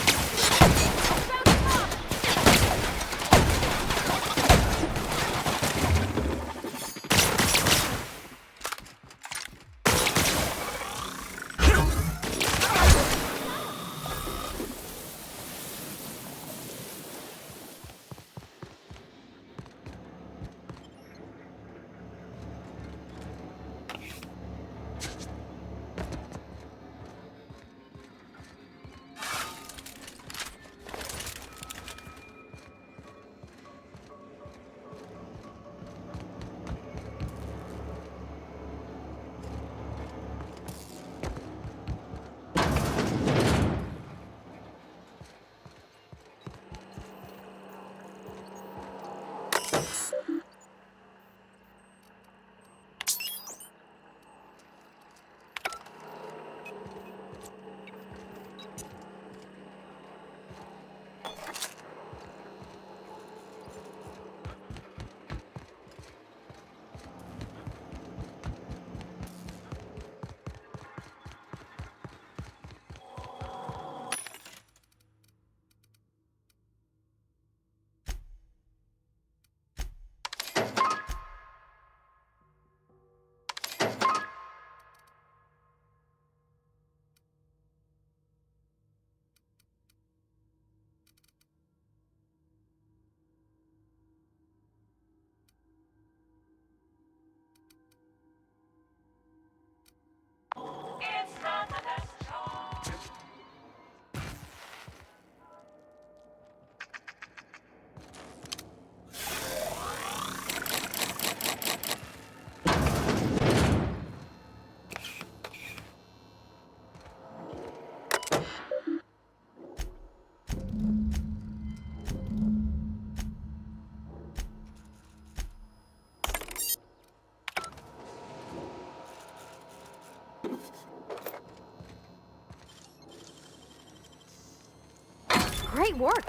S2: Great work.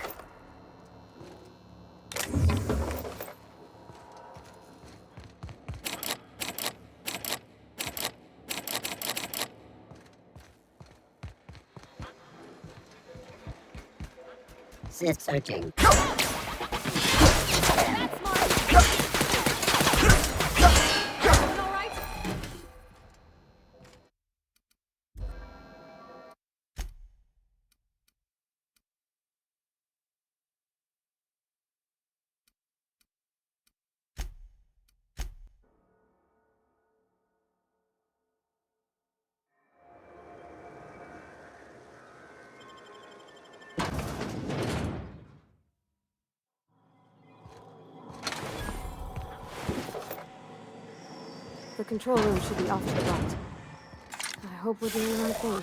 S10: Searching.
S2: That's mine. All right? The control room should be off to the right. I hope we're doing the right thing.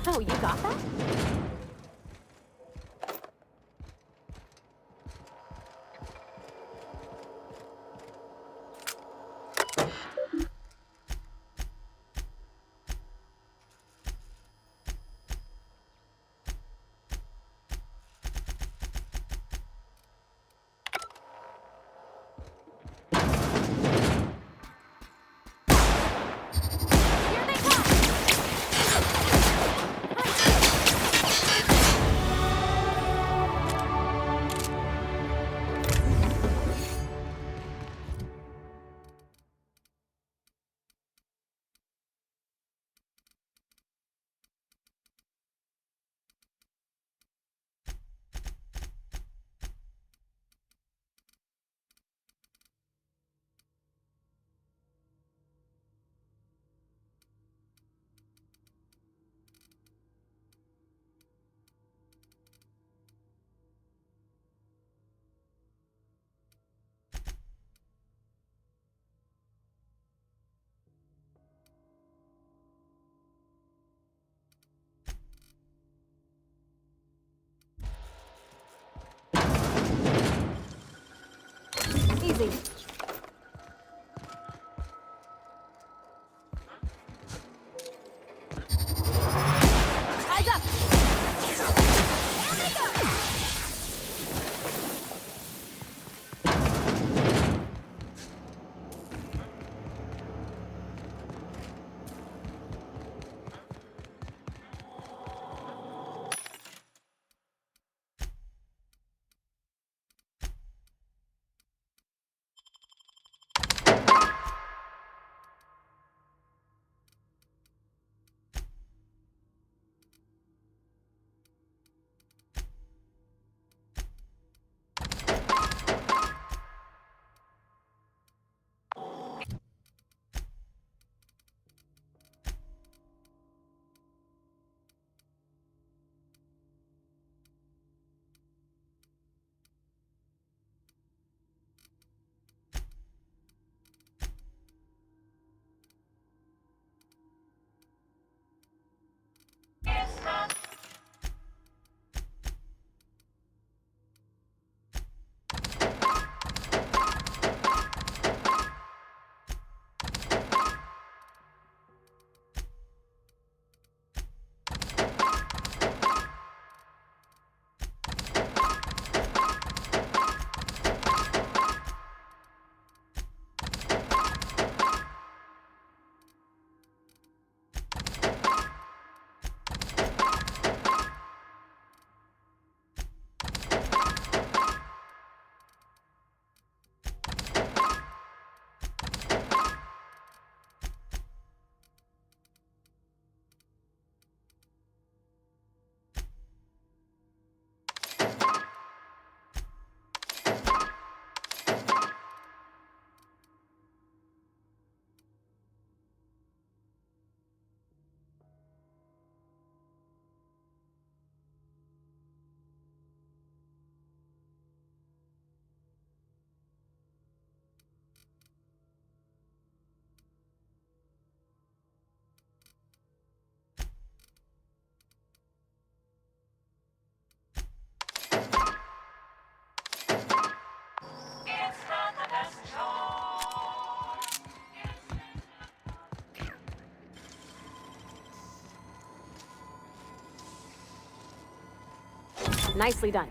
S2: Oh, you got that? Easy. Eyes up! Nicely done.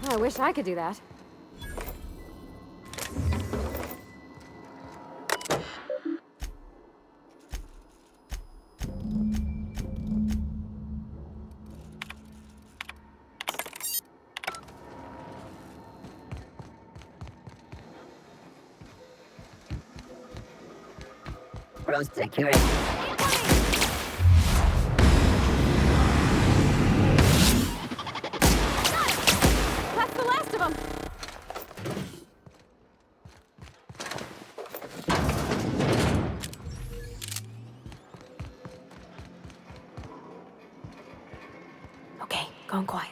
S2: I wish I could do that.
S10: outpost security.
S2: That's the last of them! Okay, going quiet.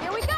S2: Here we go!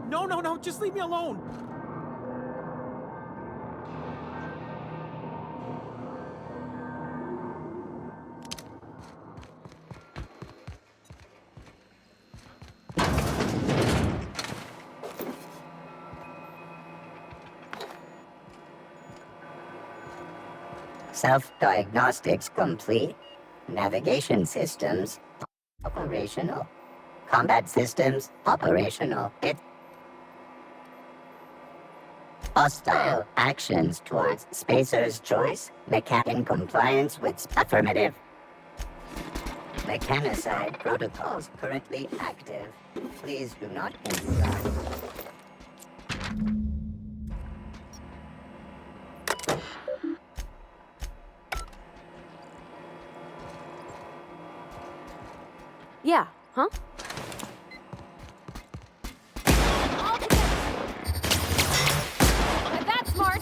S20: No, no, no, just leave me alone!
S10: Self-diagnostics complete. Navigation systems operational. Combat systems operational. Hostile actions towards Spacer's choice. In compliance with affirmative. Mechanicide protocols currently active. Please do not interrupt.
S2: Yeah, huh? That's smart!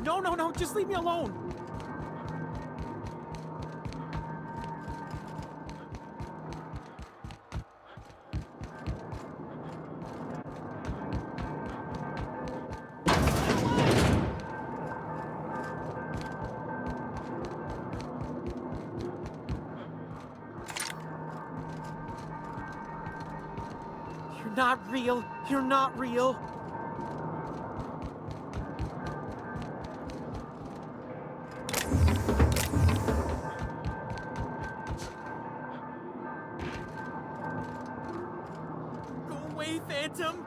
S20: No, no, no, just leave me alone. You're not real. You're not real. Go away, Phantom.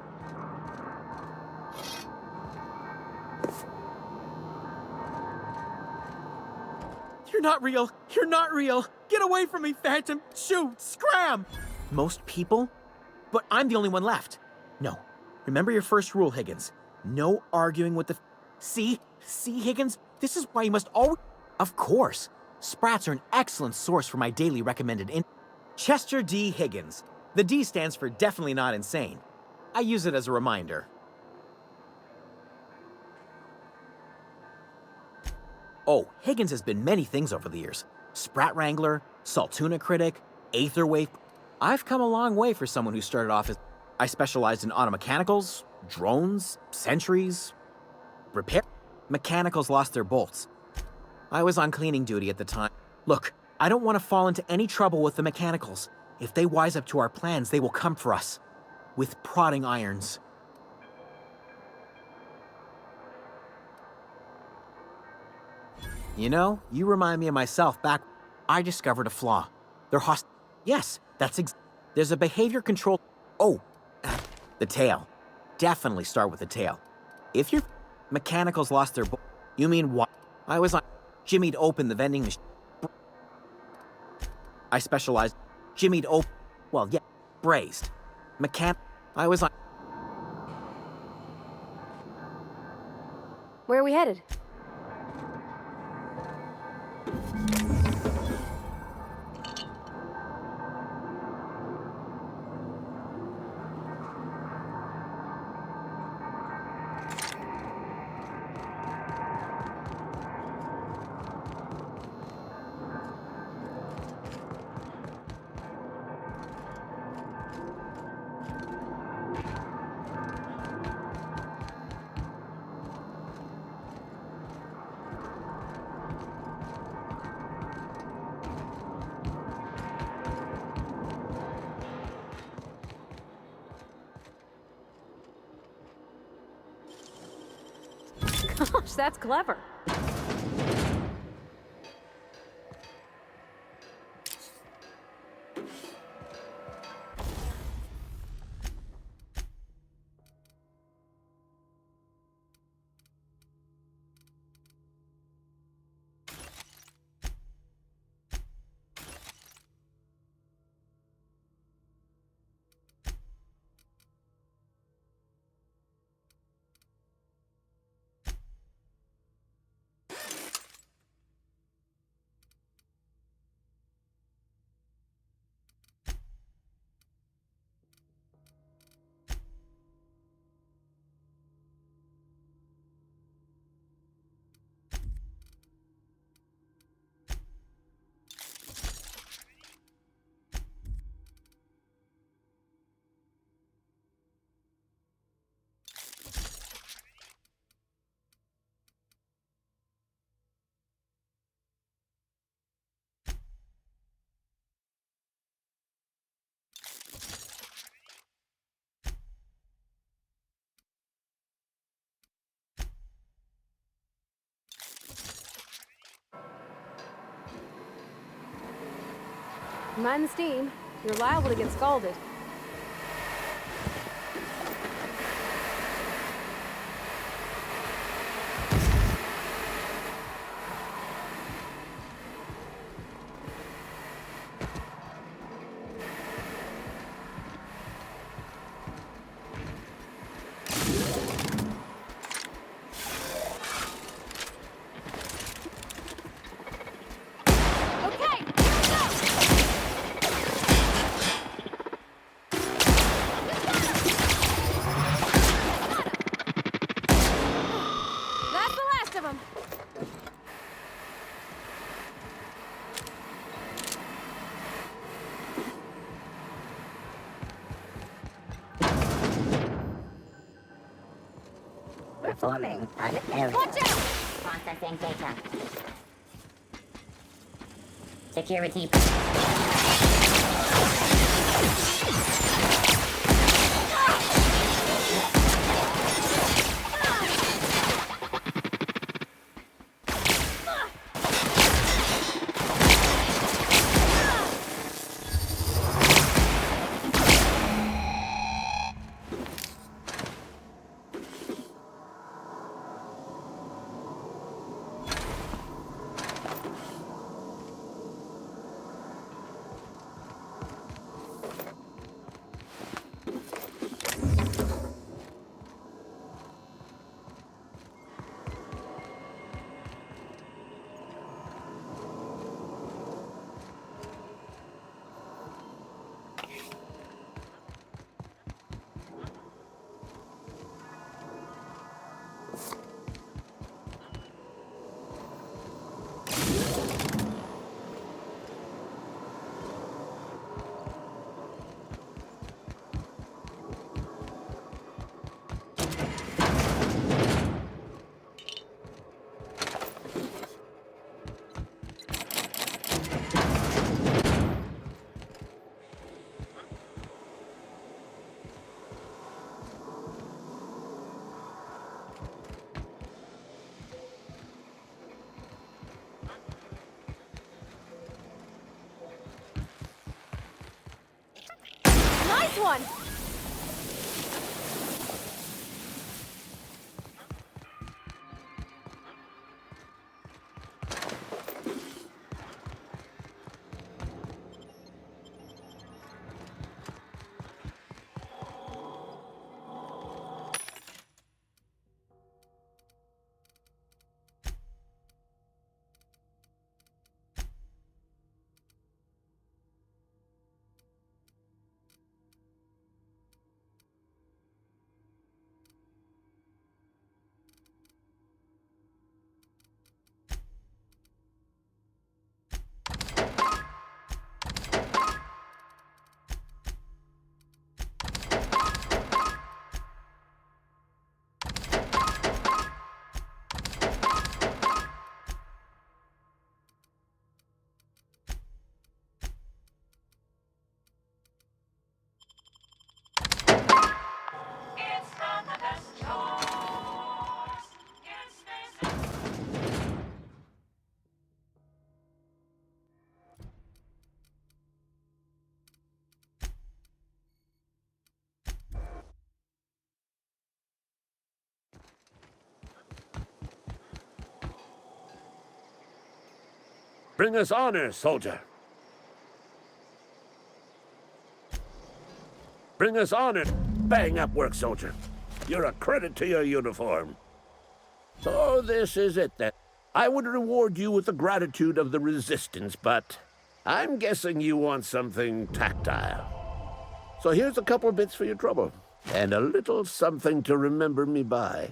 S20: You're not real. You're not real. Get away from me, Phantom. Shoot, scram. Most people? But I'm the only one left. No. Remember your first rule, Higgins. No arguing with the... See? See, Higgins? This is why you must always... Of course. Sprats are an excellent source for my daily recommended Chester D. Higgins. The D stands for definitely not insane. I use it as a reminder. Oh, Higgins has been many things over the years. Sprat Wrangler, Saltuna Critic, Aetherwave. I've come a long way for someone who started off as... I specialized in automechanicals, drones, sentries, repair. Mechanicals lost their bolts. I was on cleaning duty at the time. Look, I don't want to fall into any trouble with the mechanicals. If they wise up to our plans, they will come for us. With prodding irons. You know, you remind me of myself back... I discovered a flaw. They're Yes, that's there's a behavior control... Oh, the tail. Definitely start with the tail. If your mechanicals lost their... You mean what? I was on... Jimmy'd open the vending machine. I specialized... Jimmy'd open... Well, yeah, brazed. I was on...
S2: Where are we headed? Gosh, that's clever. Mind the steam. You're liable to get scalded.
S10: Forming an area.
S15: Watch out!
S10: Processing data. Security.
S2: Nice one!
S14: Bring us honor, soldier. Bring us honor. Bang up work, soldier. You're a credit to your uniform. So this is it then. I would reward you with the gratitude of the Resistance, but I'm guessing you want something tactile. So here's a couple of bits for your trouble, and a little something to remember me by.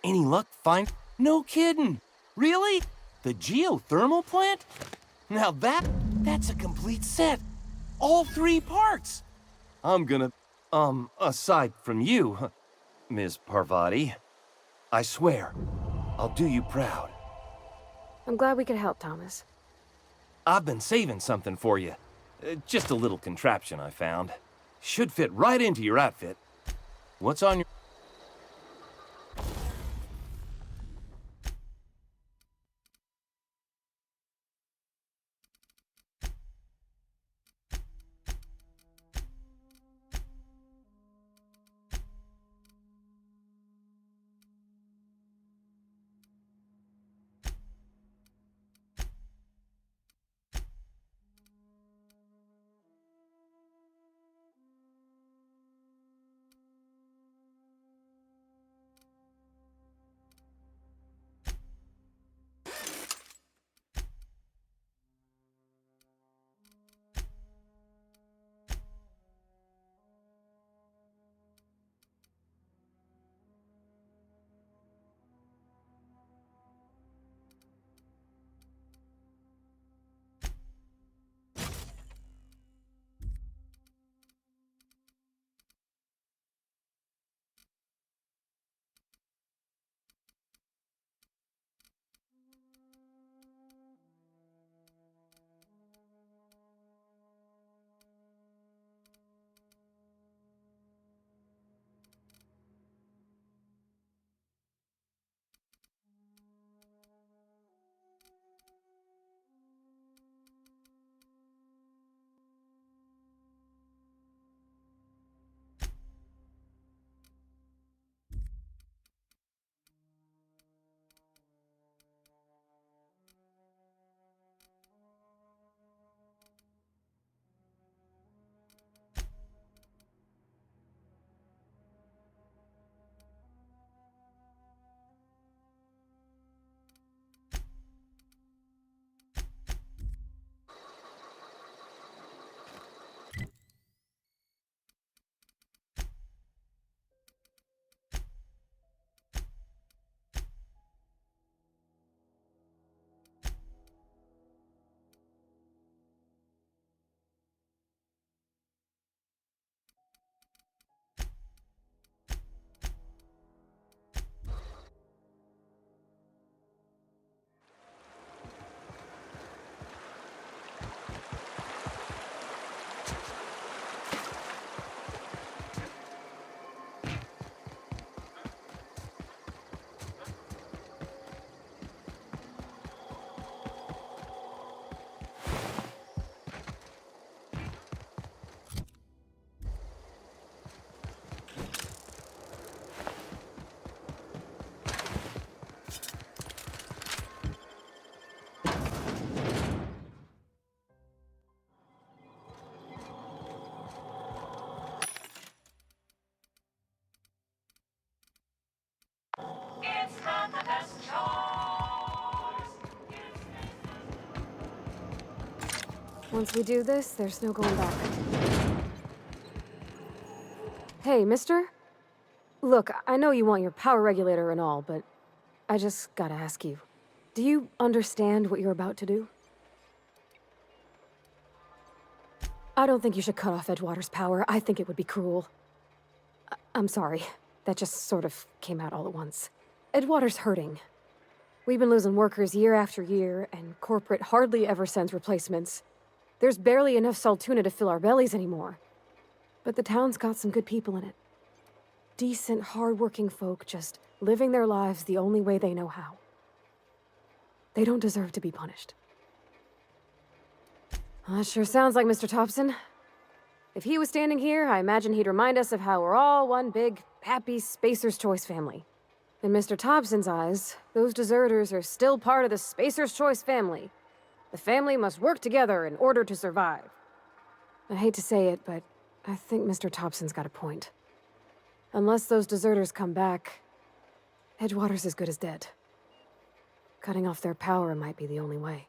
S1: Any luck find? No kidding. Really? The geothermal plant? Now that's a complete set. All 3 parts. I'm gonna, aside from you, Ms. Parvati, I swear, I'll do you proud.
S2: I'm glad we could help, Thomas.
S1: I've been saving something for you. Just a little contraption I found. Should fit right into your outfit. What's on your...
S2: Once we do this, there's no going back. Hey, mister? Look, I know you want your power regulator and all, but I just gotta ask you. Do you understand what you're about to do? I don't think you should cut off Edgewater's power. I think it would be cruel. I'm sorry. That just sort of came out all at once. Edgewater's hurting. We've been losing workers year after year, and corporate hardly ever sends replacements. There's barely enough Saltuna to fill our bellies anymore. But the town's got some good people in it. Decent, hard-working folk just living their lives the only way they know how. They don't deserve to be punished. Well, that sure sounds like Mr. Thompson. If he was standing here, I imagine he'd remind us of how we're all one big, happy Spacer's Choice family. In Mr. Thompson's eyes, those deserters are still part of the Spacer's Choice family. The family must work together in order to survive. I hate to say it, but I think Mr. Thompson's got a point. Unless those deserters come back, Edgewater's as good as dead. Cutting off their power might be the only way.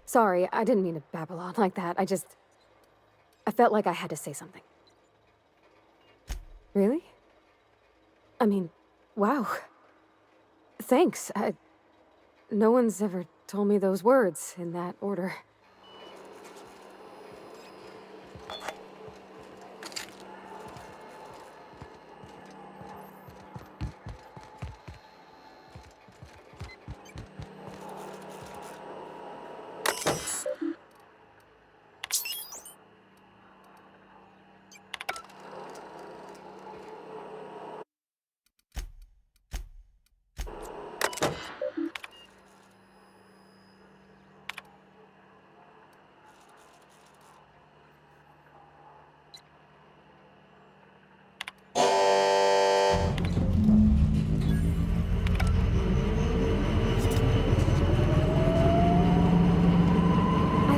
S2: Sorry, I didn't mean to babble on like that. I felt like I had to say something. Really? I mean, wow. Thanks. No one's ever told me those words in that order.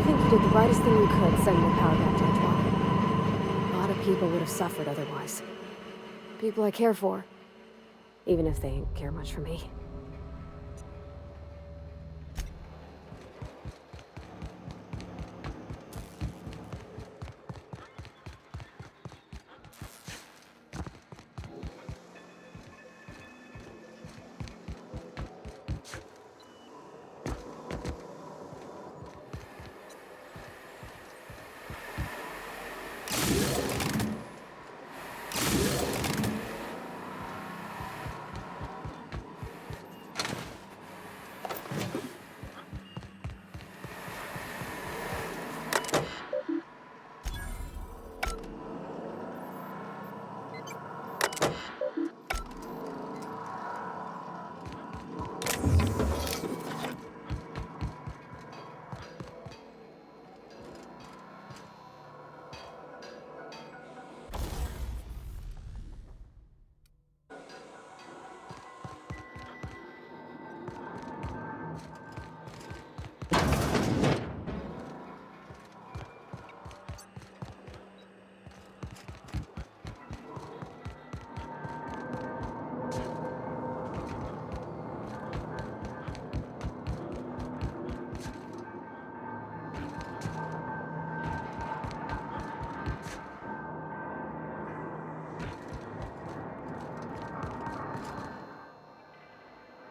S2: You did the rightest thing you could, sending the power back to Edgewater. A lot of people would have suffered otherwise. People I care for, even if they ain't care much for me.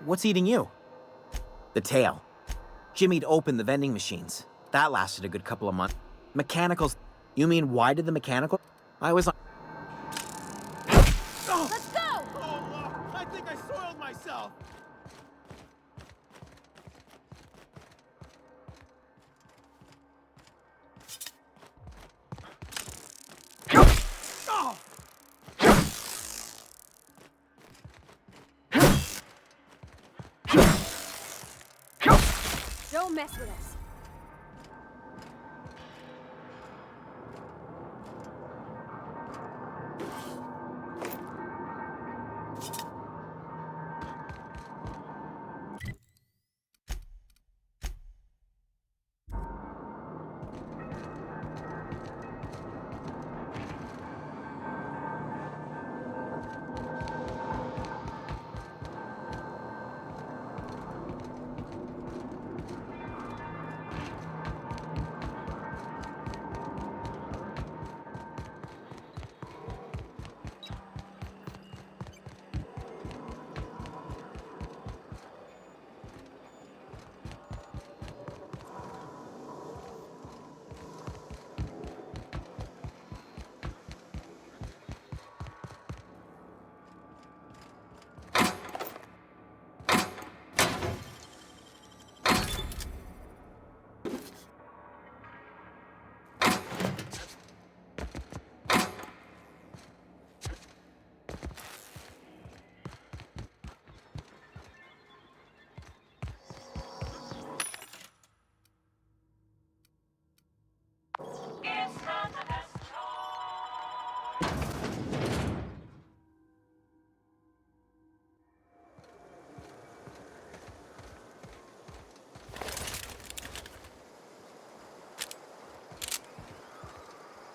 S20: What's eating you? The tail. Jimmy'd opened the vending machines. That lasted a good couple of months. Mechanicals. You mean why did the mechanical? I was on.
S5: Let's go!
S20: Oh, I think I soiled myself.
S2: Don't mess with us.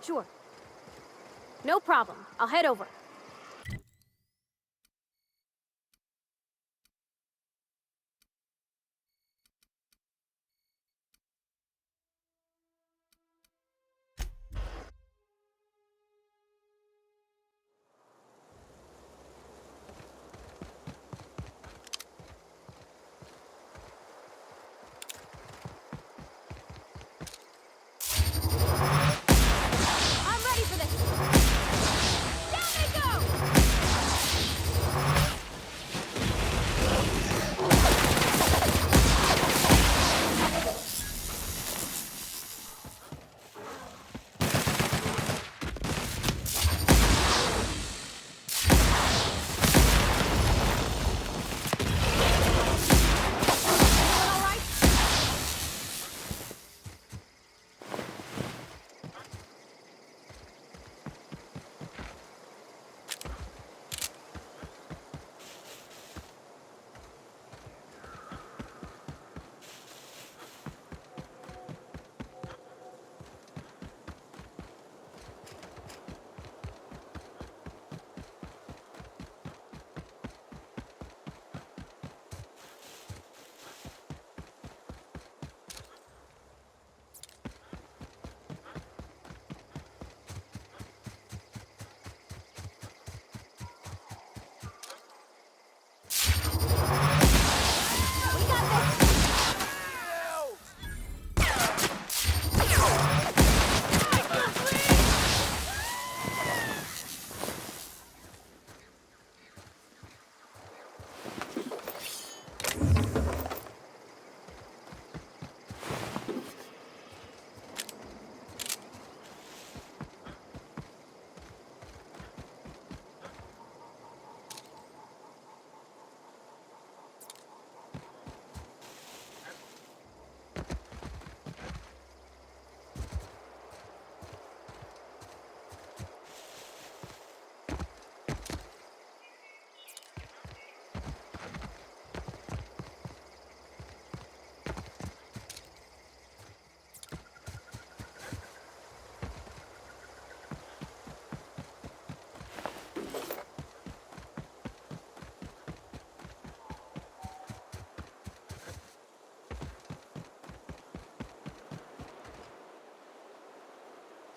S2: Sure. No problem. I'll head over. I'm ready for this! Down they go! All right?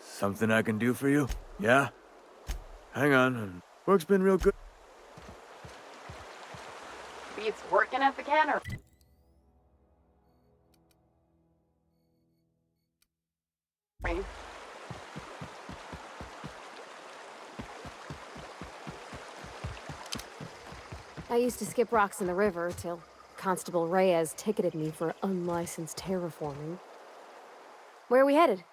S19: Something I can do for you? Yeah? Hang on. Work's been real good.
S5: Beats working at the cannery.
S2: I used to skip rocks in the river till Constable Reyes ticketed me for unlicensed terraforming. Where are we headed?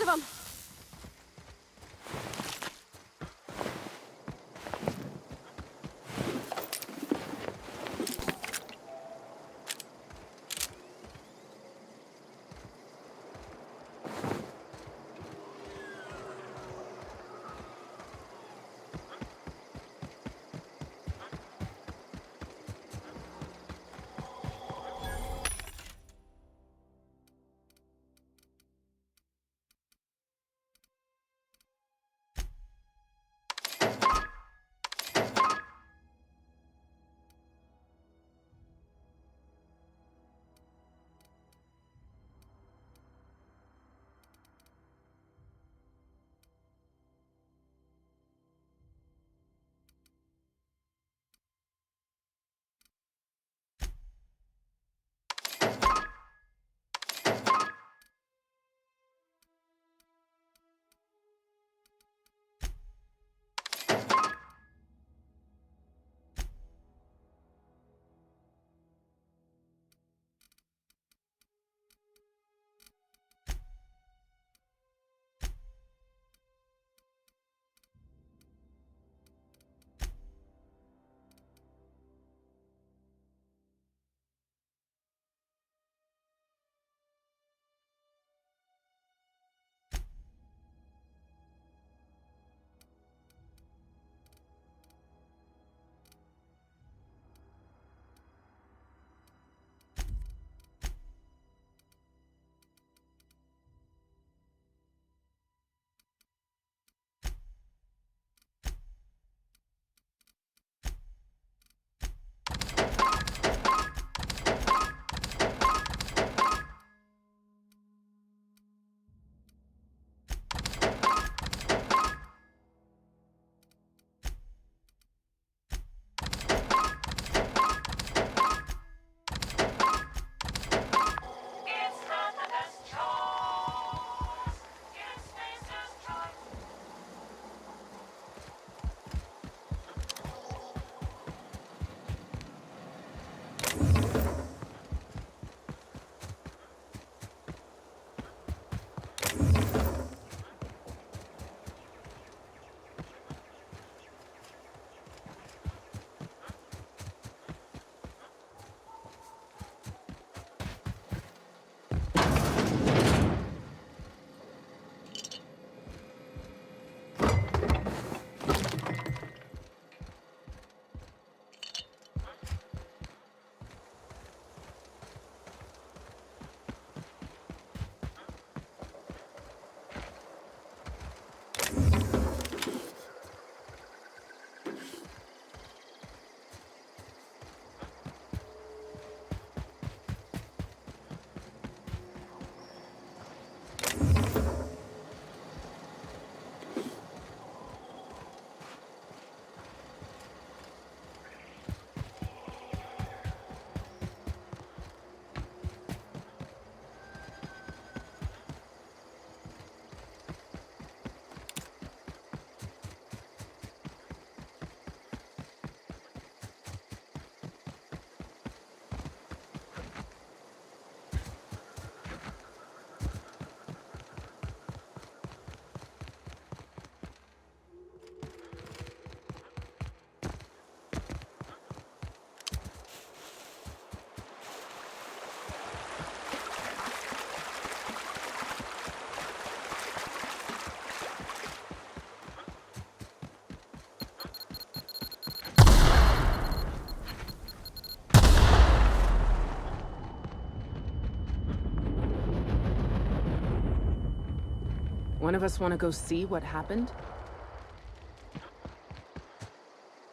S2: of them!
S11: One of us want to go see what happened?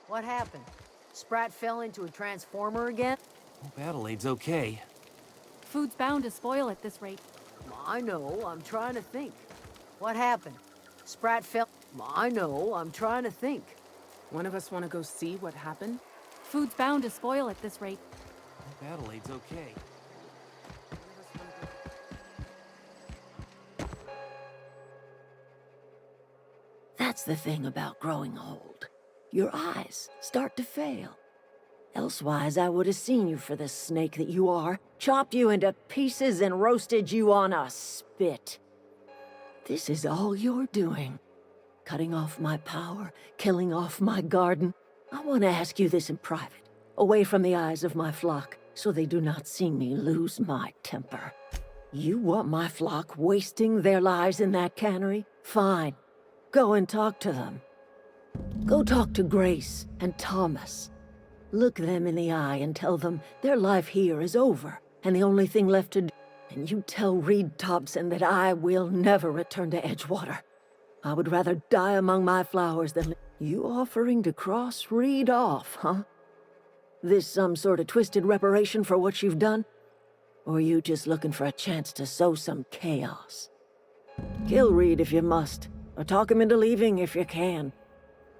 S4: What happened? Sprat fell into a transformer again?
S1: Hope Adelaide's okay.
S6: Food's bound to spoil at this rate.
S4: I know, I'm trying to think. What happened? Sprat fell... I know, I'm trying to think.
S11: One of us want to go see what happened?
S6: Food's bound to spoil at this rate.
S1: Hope Adelaide's okay.
S4: That's the thing about growing old. Your eyes start to fail. Elsewise, I would have seen you for the snake that you are, chopped you into pieces and roasted you on a spit. This is all you're doing. Cutting off my power, killing off my garden. I want to ask you this in private, away from the eyes of my flock, so they do not see me lose my temper. You want my flock wasting their lives in that cannery? Fine. Go and talk to them. Go talk to Grace and Thomas. Look them in the eye and tell them their life here is over, and the only thing left to do. And you tell Reed Thompson that I will never return to Edgewater. I would rather die among my flowers than you offering to cross Reed off, huh? This some sort of twisted reparation for what you've done? Or you just looking for a chance to sow some chaos? Kill Reed if you must, or talk him into leaving if you can.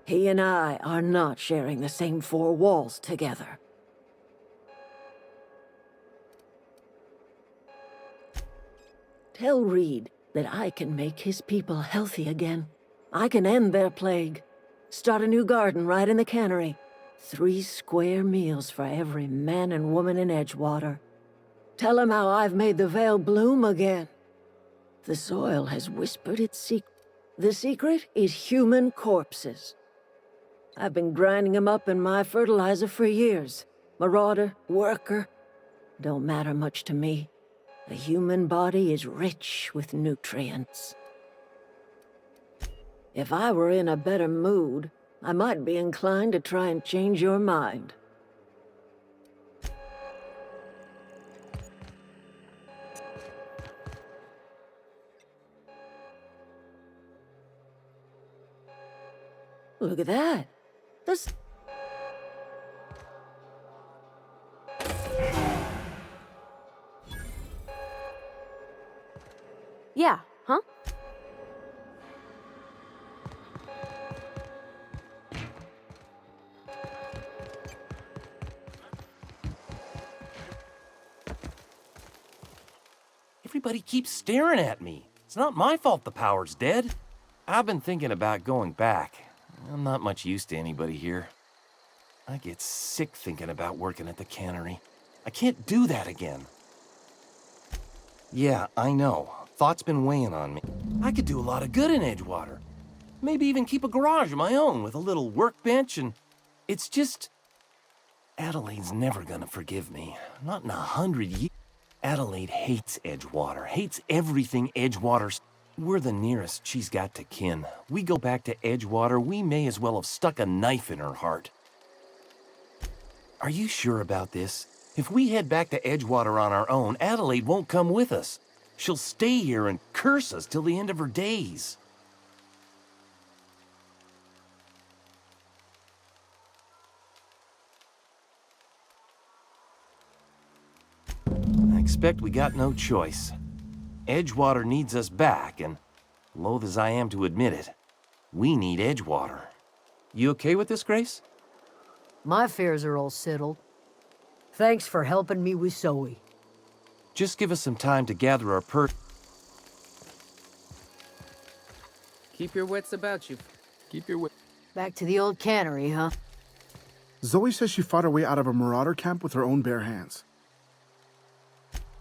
S4: He and I are not sharing the same four walls together. Tell Reed that I can make his people healthy again. I can end their plague. Start a new garden right in the cannery. 3 square meals for every man and woman in Edgewater. Tell him how I've made the Vale bloom again. The soil has whispered its secret. The secret is human corpses. I've been grinding them up in my fertilizer for years. Marauder, worker, don't matter much to me. The human body is rich with nutrients. If I were in a better mood, I might be inclined to try and change your mind. Look at that. This...
S2: Yeah, huh?
S1: Everybody keeps staring at me. It's not my fault the power's dead. I've been thinking about going back. I'm not much use to anybody here. I get sick thinking about working at the cannery. I can't do that again. Yeah, I know. Thought's been weighing on me. I could do a lot of good in Edgewater. Maybe even keep a garage of my own with a little workbench and... It's just... Adelaide's never gonna forgive me. Not in 100 years. Adelaide hates Edgewater, hates everything Edgewater's. We're the nearest she's got to kin. We go back to Edgewater, we may as well have stuck a knife in her heart. Are you sure about this? If we head back to Edgewater on our own, Adelaide won't come with us. She'll stay here and curse us till the end of her days. I expect we got no choice. Edgewater needs us back, and loath as I am to admit it, we need Edgewater. You okay with this, Grace?
S12: My affairs are all settled. Thanks for helping me with Zoe.
S1: Just give us some time to gather our
S11: Keep your wits about you. Keep your wits.
S12: Back to the old cannery, huh?
S7: Zoe says she fought her way out of a marauder camp with her own bare hands.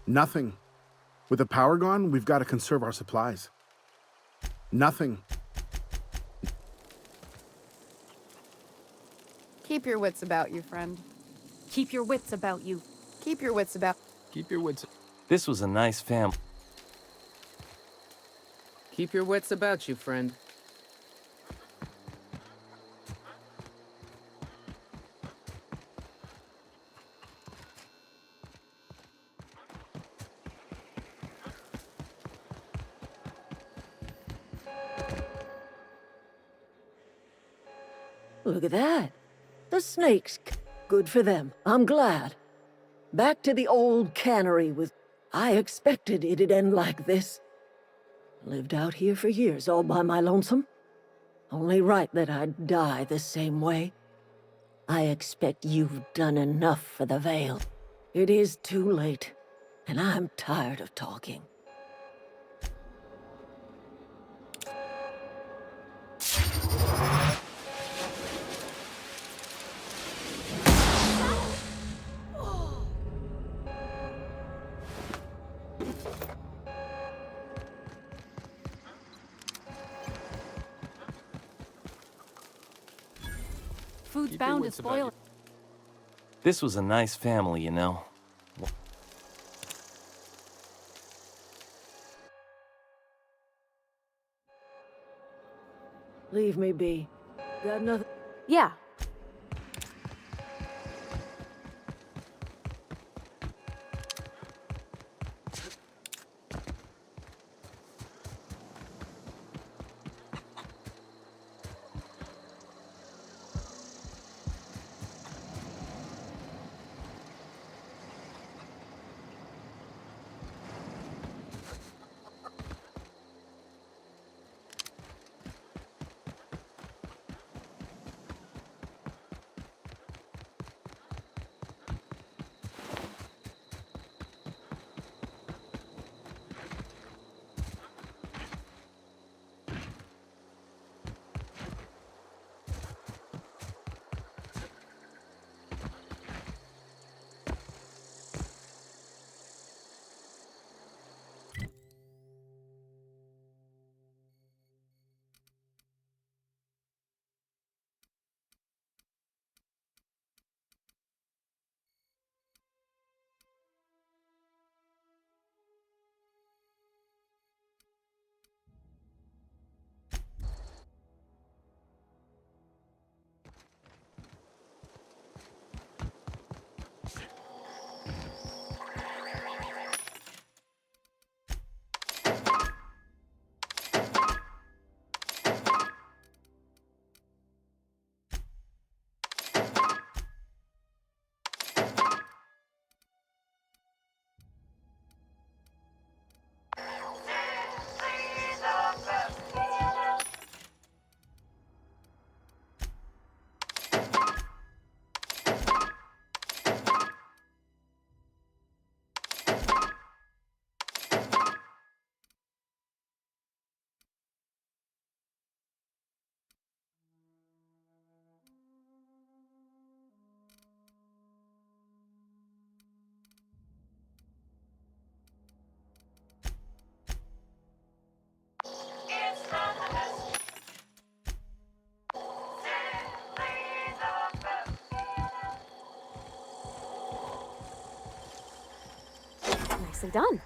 S7: Nothing. With the power gone, we've got to conserve our supplies. Nothing.
S5: Keep your wits about you, friend.
S6: Keep your wits about you.
S5: Keep your wits about...
S8: Keep your wits...
S1: This was a nice family.
S11: Keep your wits about you, friend.
S4: Look at that. The snakes. Good for them. I'm glad. Back to the old cannery with... I expected it'd end like this. Lived out here for years all by my lonesome. Only right that I'd die the same way. I expect you've done enough for the Vale. It is too late, and I'm tired of talking.
S6: food's
S8: Keep your
S6: bound to
S8: wits about
S6: spoil.
S8: you.
S1: This was a nice family, you know.
S4: Leave me be. Got nothing.
S2: Yeah. Nicely done.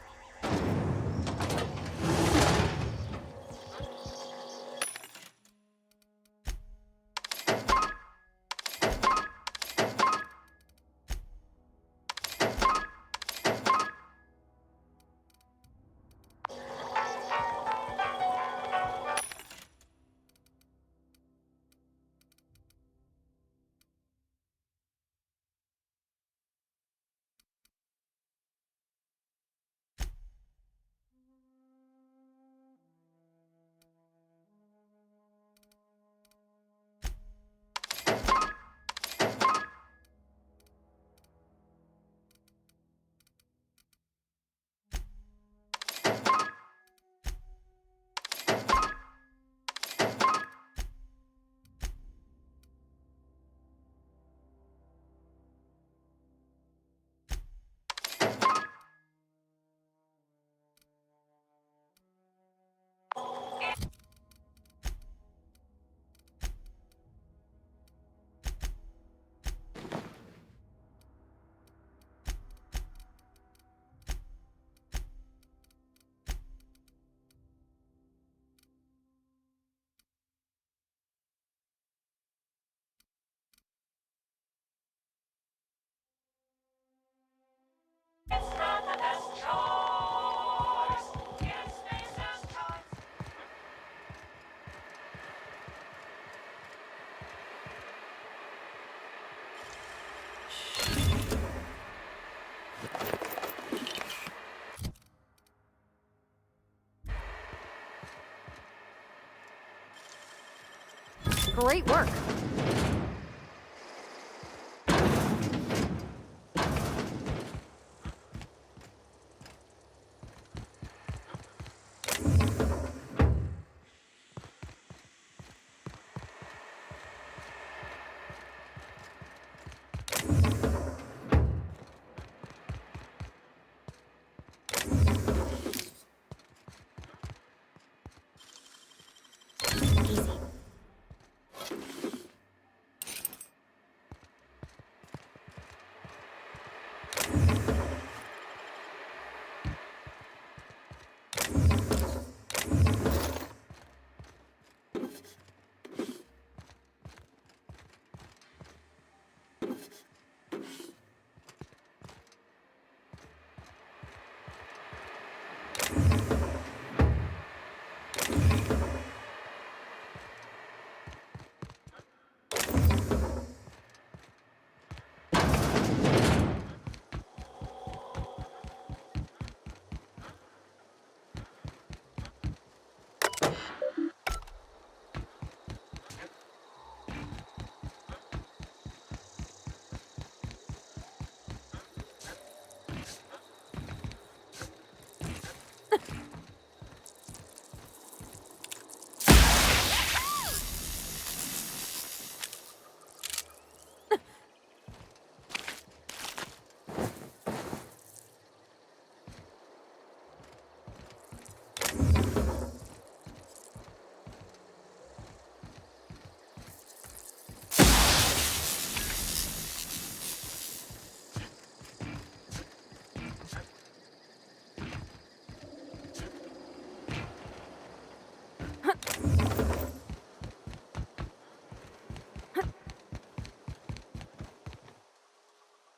S2: Great work.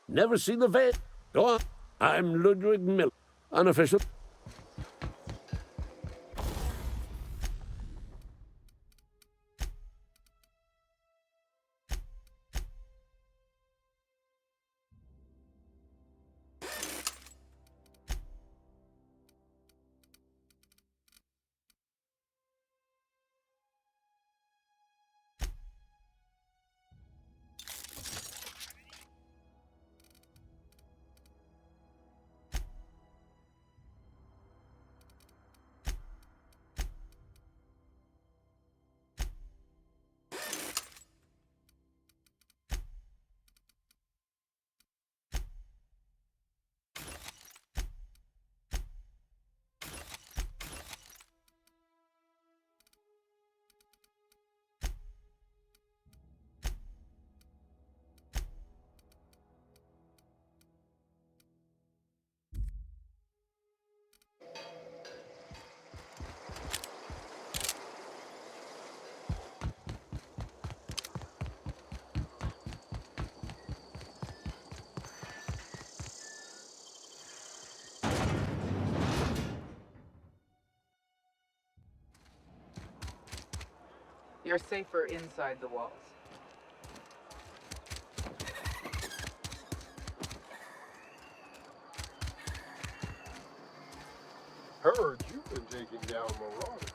S14: Never seen the veil. Go on. I'm Ludwig Miller. Unofficial.
S11: You're safer inside the walls.
S3: Heard you've been taking down marauders.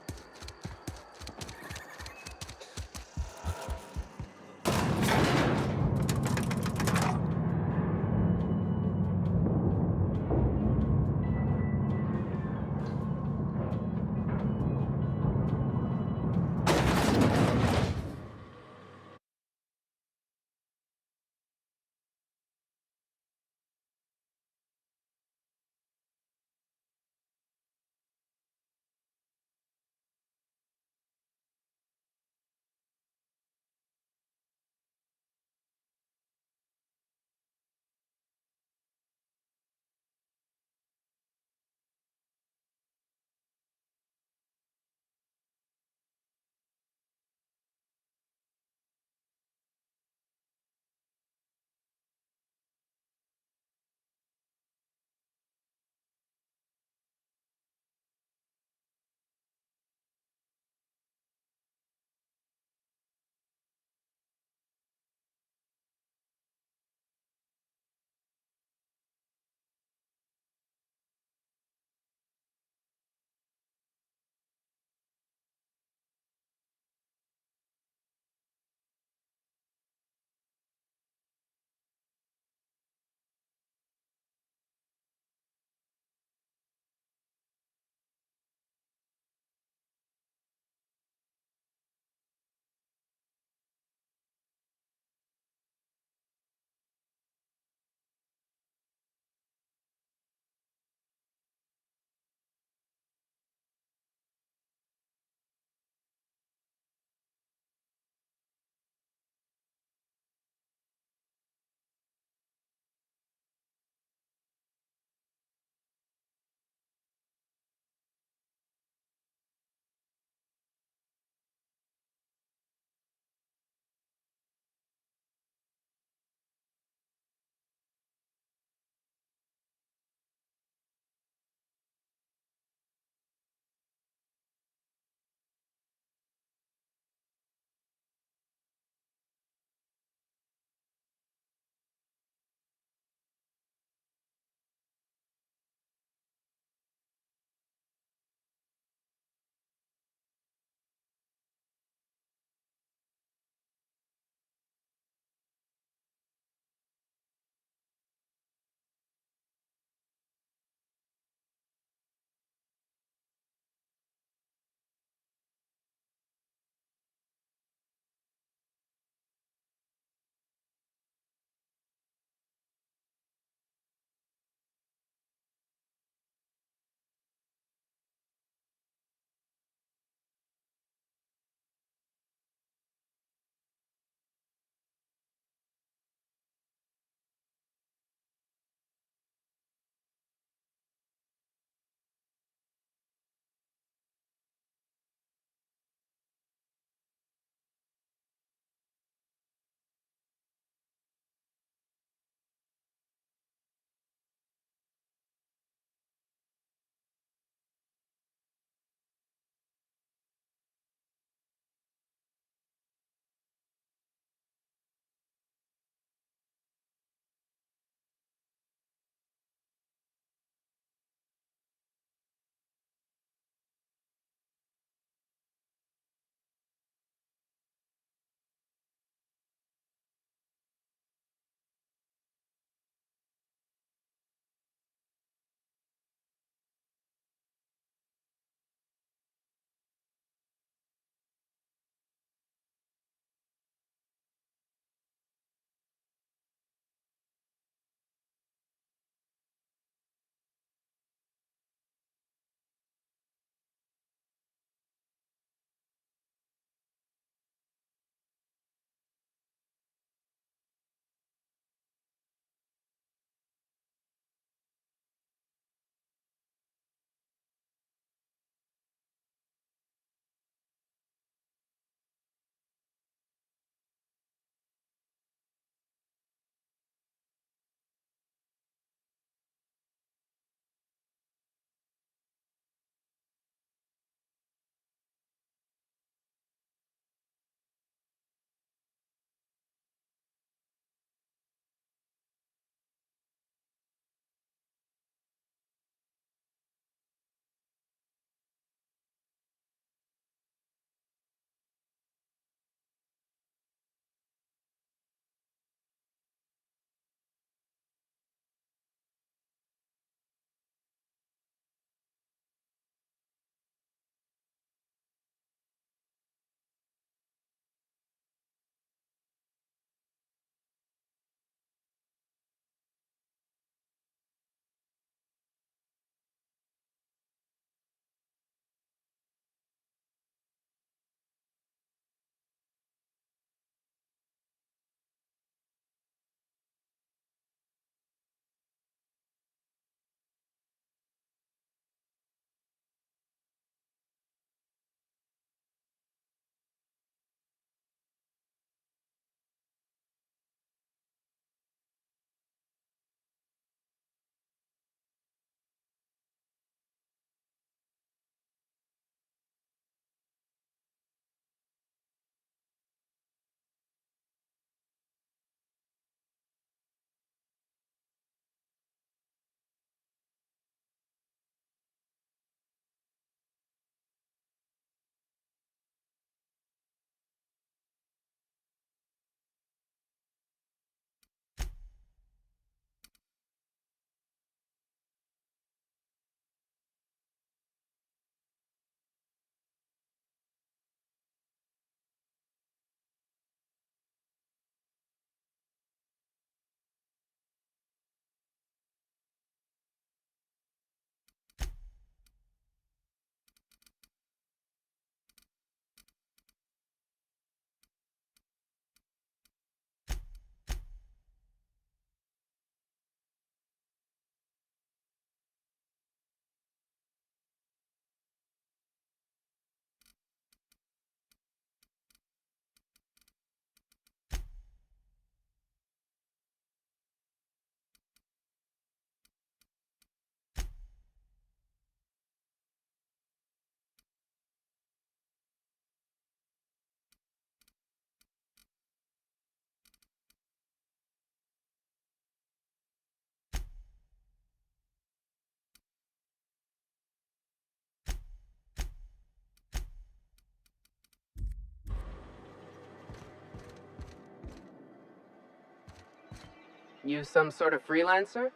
S11: You some sort of freelancer?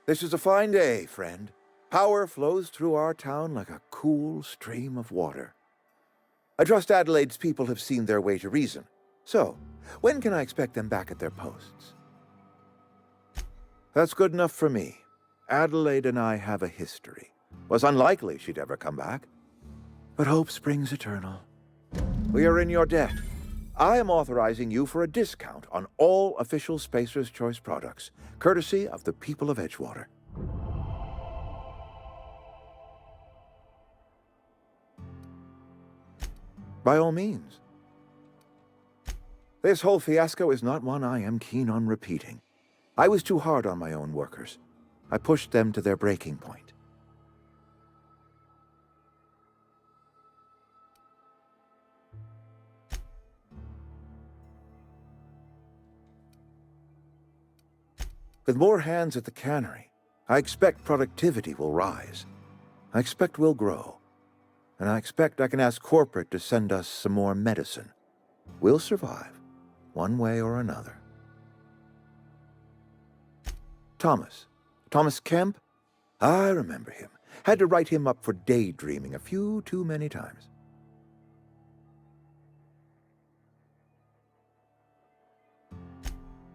S18: This is a fine day, friend. Power flows through our town like a cool stream of water. I trust Adelaide's people have seen their way to reason. So, when can I expect them back at their posts? That's good enough for me. Adelaide and I have a history. Was unlikely she'd ever come back. But hope springs eternal. We are in your debt. I am authorizing you for a discount on all official Spacer's Choice products, courtesy of the people of Edgewater. By all means. This whole fiasco is not one I am keen on repeating. I was too hard on my own workers. I pushed them to their breaking point. With more hands at the cannery, I expect productivity will rise. I expect we'll grow. And I expect I can ask corporate to send us some more medicine. We'll survive, one way or another. Thomas Kemp? I remember him. Had to write him up for daydreaming a few too many times.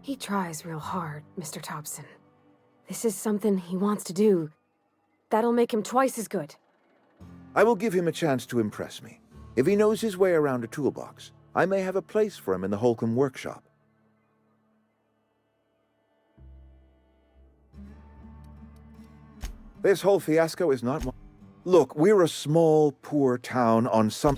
S2: He tries real hard, Mr. Thompson. This is something he wants to do. That'll make him twice as good.
S18: I will give him a chance to impress me. If he knows his way around a toolbox, I may have a place for him in the Holcomb workshop. This whole fiasco is not... Look, we're a small, poor town on some...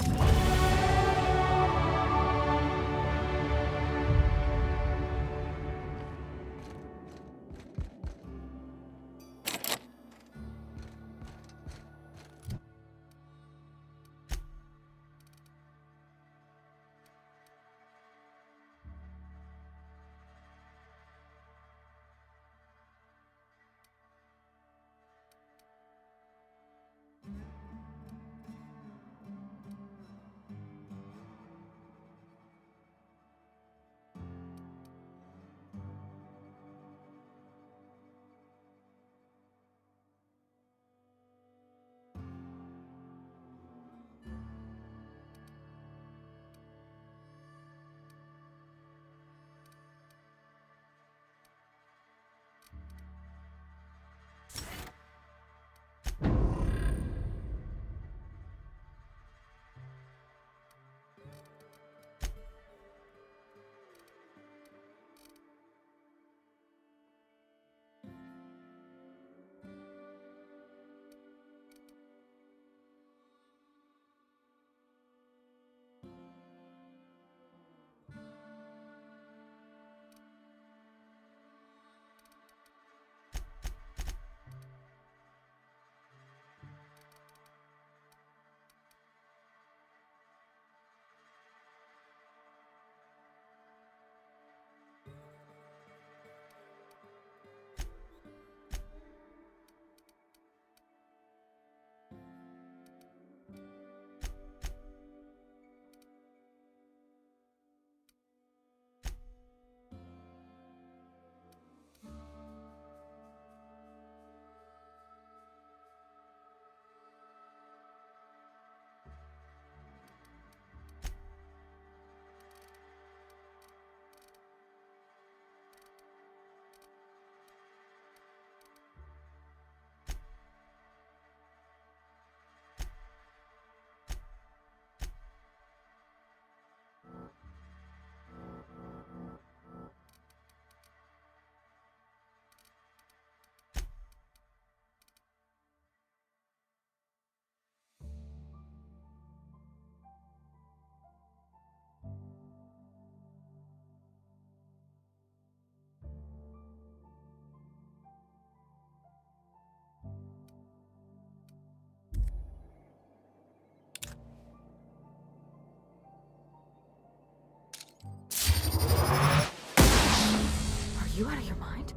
S2: Are you out of your mind?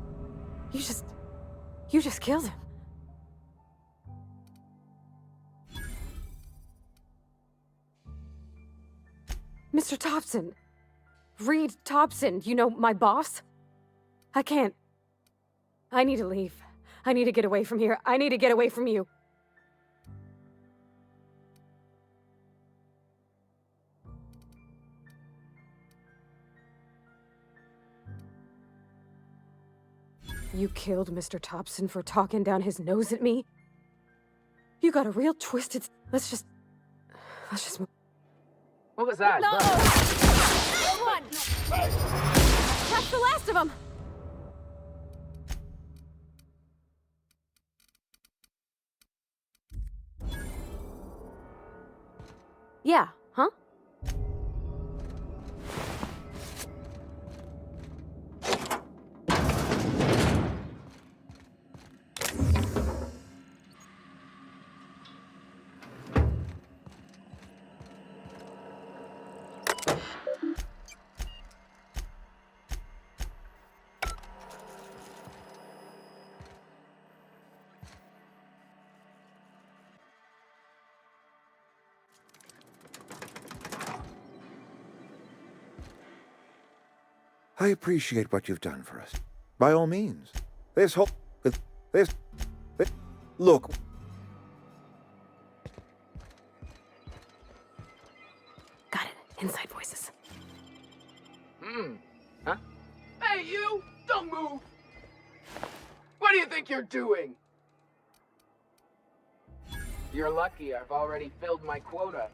S2: You just killed him. Mr. Thompson, Reed Thompson, you know, my boss? I can't. I need to leave. I need to get away from here. I need to get away from you. You killed Mr. Thompson for talking down his nose at me? You got a real twisted... Let's just move.
S11: What was that?
S2: No! One! That's the last of them! Yeah, huh?
S18: I appreciate what you've done for us. By all means. This whole... This... Look...
S2: Got it. Inside voices.
S11: Huh? Hey, you! Don't move! What do you think you're doing? You're lucky. I've already filled my quota.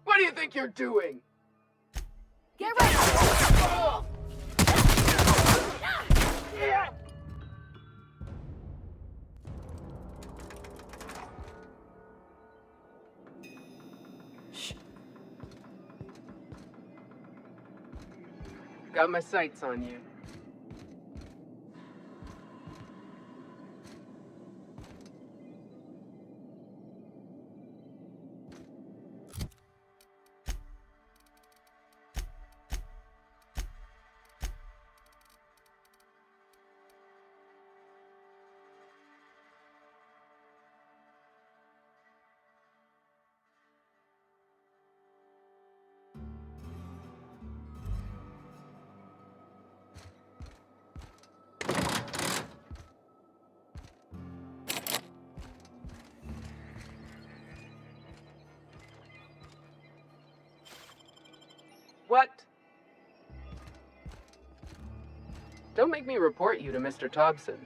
S11: What do you think you're doing?
S2: Get ready!
S11: Got my sights on you. What? Don't make me report you to Mr. Thompson.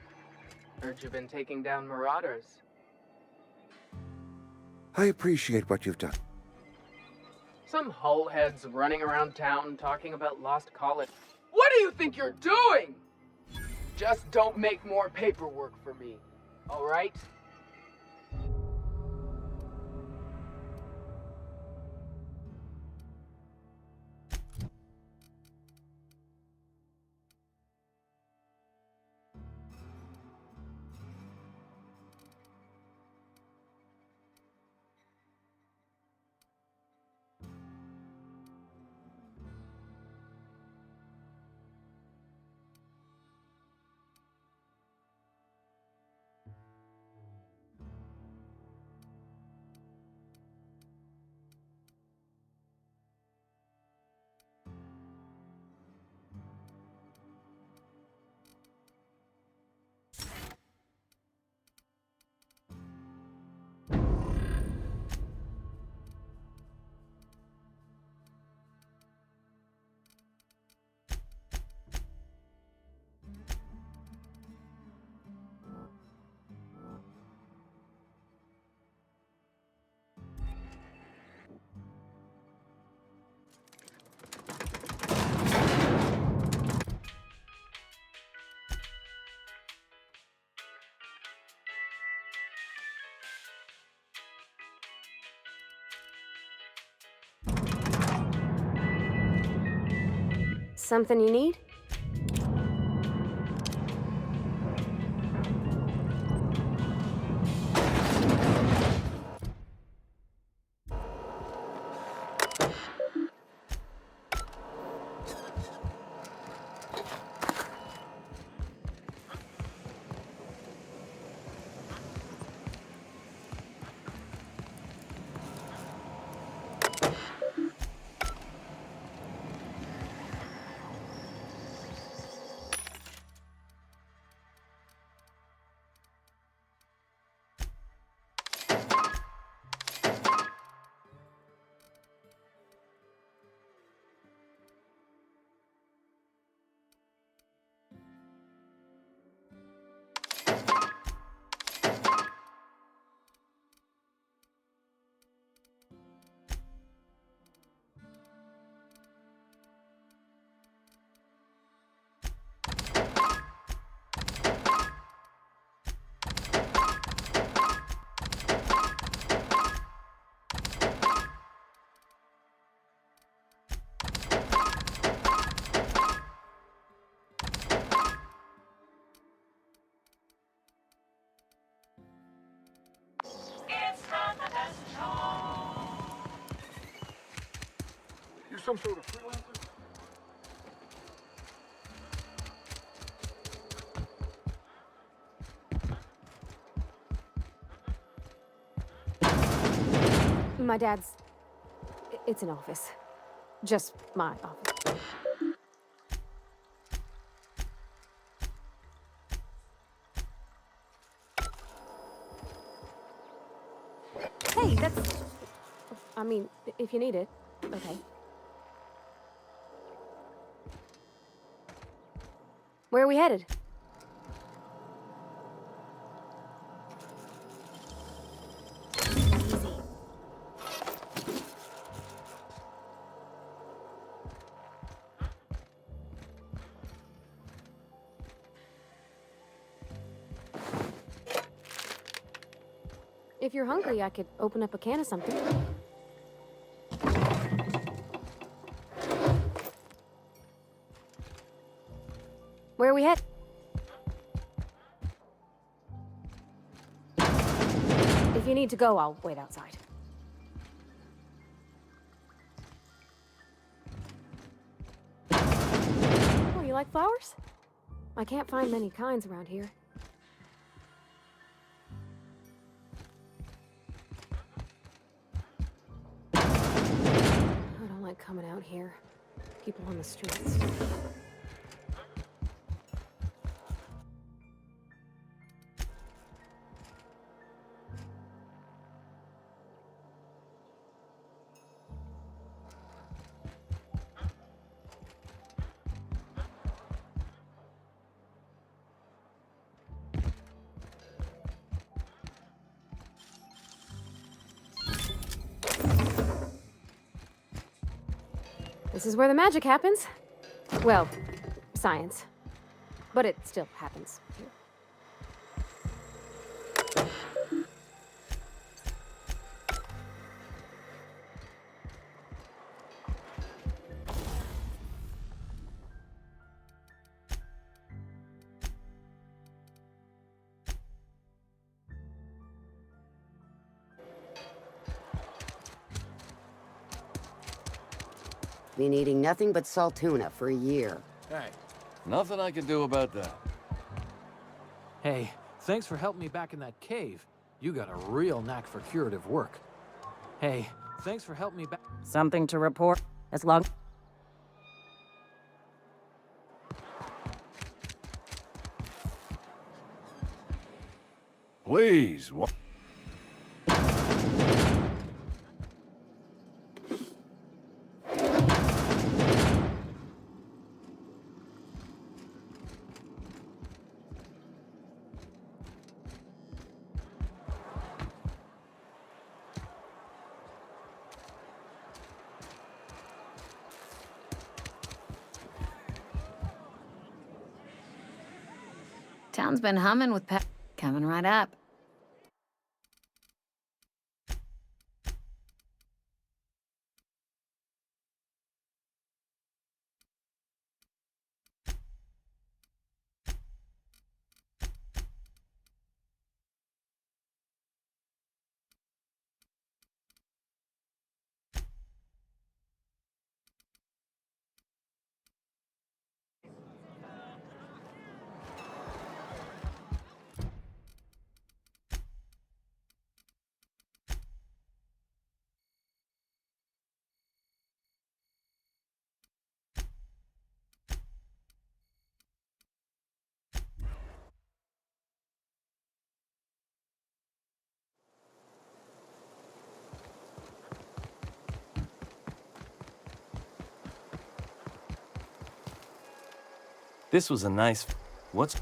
S11: Heard you've been taking down marauders.
S18: I appreciate what you've done.
S11: Some hullheads running around town talking about lost college. What do you think you're doing? Just don't make more paperwork for me, all right?
S2: Something you need?
S3: You some sort of freelancer?
S2: My dad's... It's an office. Just my office. Hey, that's... I mean, if you need it. Okay. Where are we headed? If you're hungry, I could open up a can of something. Where are we headed? If you need to go, I'll wait outside. Oh, you like flowers? I can't find many kinds around here. I don't like coming out here. People on the streets. This is where the magic happens. Well, science. But it still happens here.
S21: Been eating nothing but salt tuna for a year.
S8: Hey.
S1: Nothing I can do about that.
S20: Hey, thanks for helping me back in that cave. You got a real knack for curative work. Hey, thanks for helping me back.
S13: Something to report? As long...
S17: Please, what?
S15: Town's been humming with coming right up.
S1: This was a nice... What's...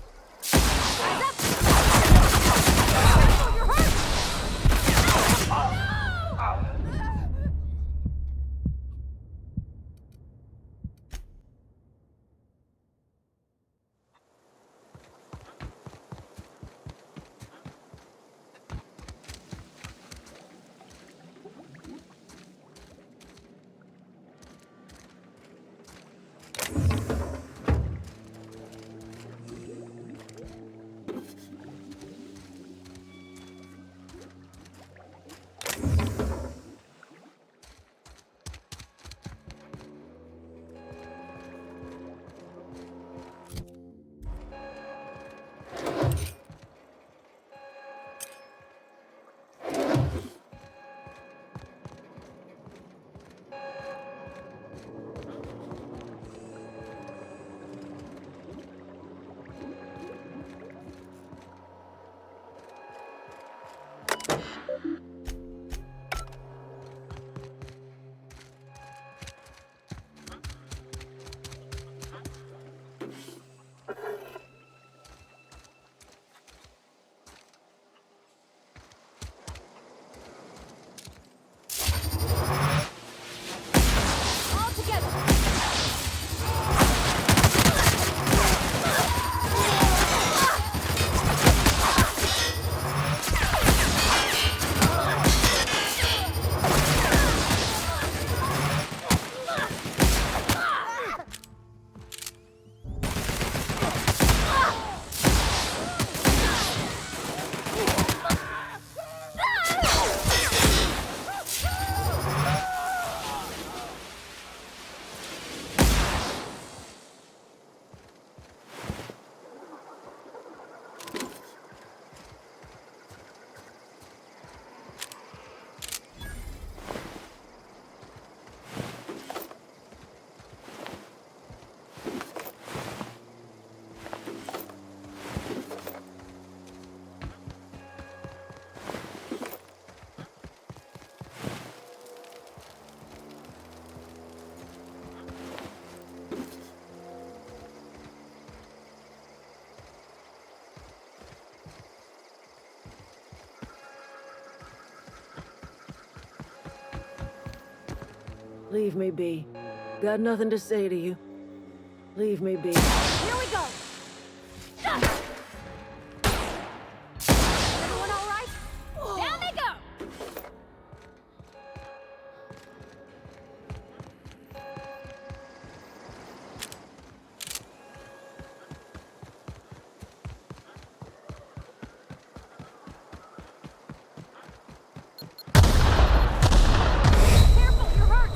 S4: Leave me be. Got nothing to say to you. Leave me be.
S6: Here we go! Everyone all right? Down they go! Careful, you're hurt!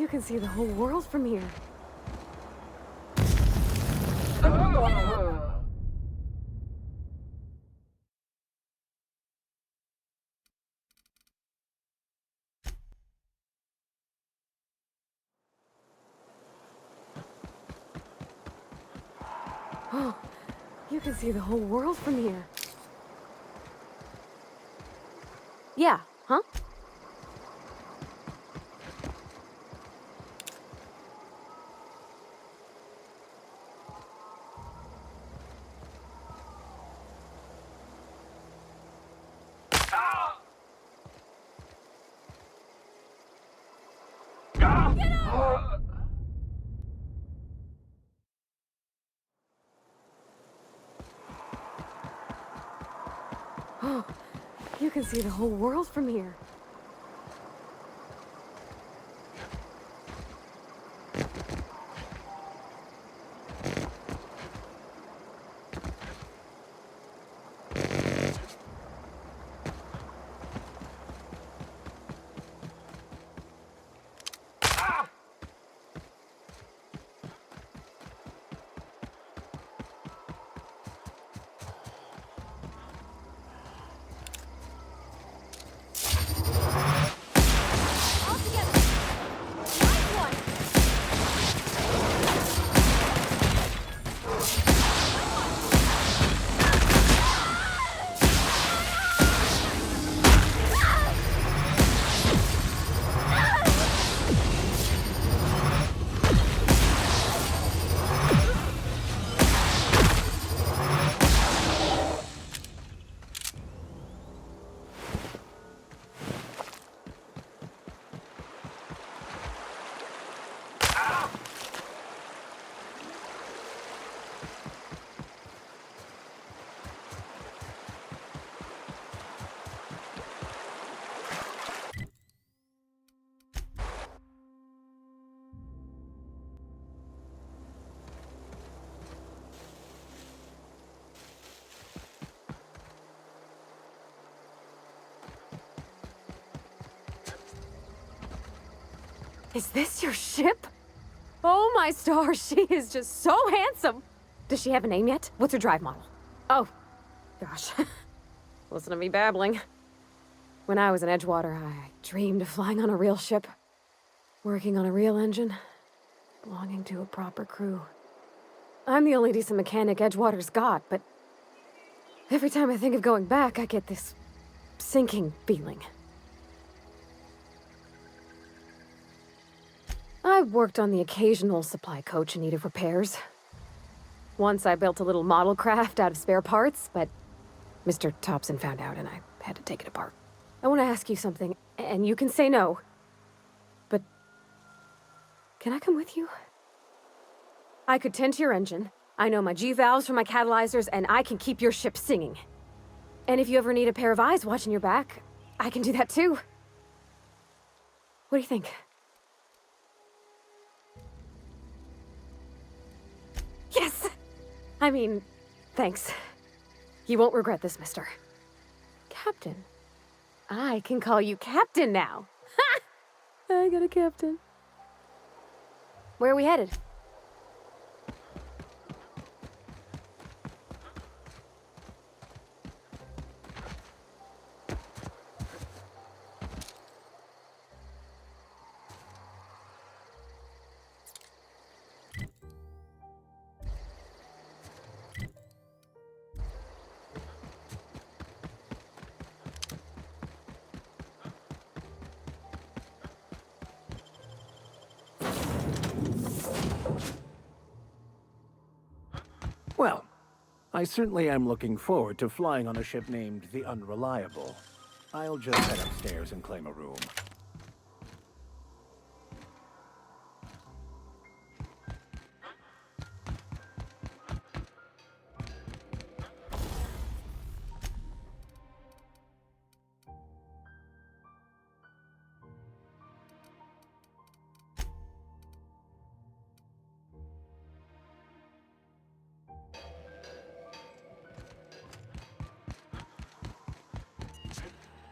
S2: can see the whole world from here. Oh, you can see the whole world from here. Yeah, huh? Oh, you can see the whole world from here. Is this your ship? Oh my stars, she is just so handsome. Does she have a name yet? What's her drive model? Oh, gosh. Listen to me babbling. When I was in Edgewater, I dreamed of flying on a real ship, working on a real engine, belonging to a proper crew. I'm the only decent mechanic Edgewater's got, but every time I think of going back, I get this sinking feeling. I worked on the occasional supply coach in need of repairs. Once I built a little model craft out of spare parts, but Mr. Thompson found out and I had to take it apart. I want to ask you something, and you can say no. But can I come with you? I could tend to your engine. I know my G-valves for my catalyzers, and I can keep your ship singing. And if you ever need a pair of eyes watching your back, I can do that too. What do you think? Yes! I mean, thanks. You won't regret this, mister. Captain. I can call you Captain now. Ha! I got a captain. Where are we headed?
S9: Well, I certainly am looking forward to flying on a ship named the Unreliable. I'll just head upstairs and claim a room.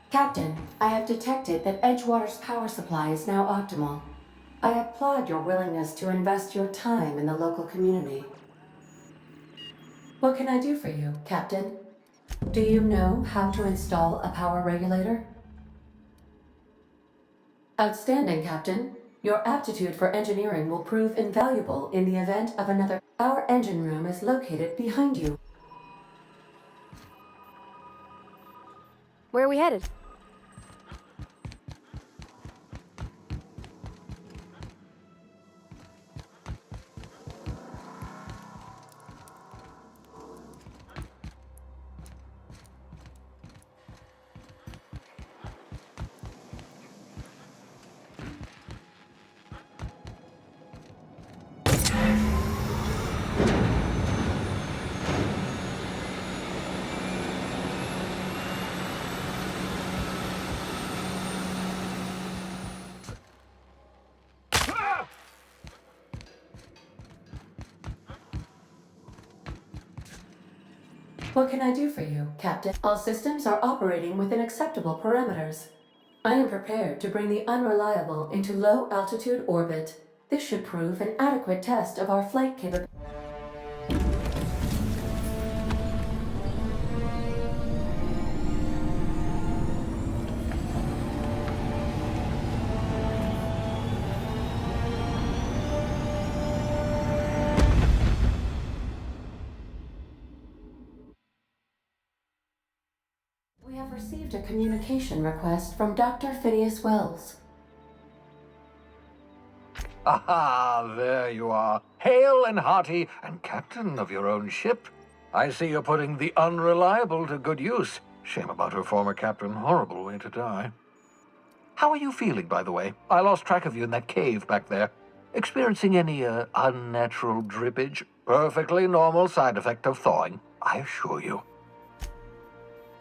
S22: Captain, I have detected that Edgewater's power supply is now optimal.
S16: I applaud your willingness to invest your time in the local community. What can I do for you, Captain? Do you know how to install a power regulator? Outstanding, Captain. Your aptitude for engineering will prove invaluable in the event of another. Our engine room is located behind you.
S2: Where are we headed?
S16: What can I do for you, Captain? All systems are operating within acceptable parameters. I am prepared to bring the unreliable into low-altitude orbit. This should prove an adequate test of our flight capability. We have received a communication request from Dr. Phineas Wells.
S9: Aha, there you are. Hale and hearty, and captain of your own ship. I see you're putting the unreliable to good use. Shame about her former captain. Horrible way to die. How are you feeling, by the way? I lost track of you in that cave back there. Experiencing any, unnatural drippage? Perfectly normal side effect of thawing, I assure you.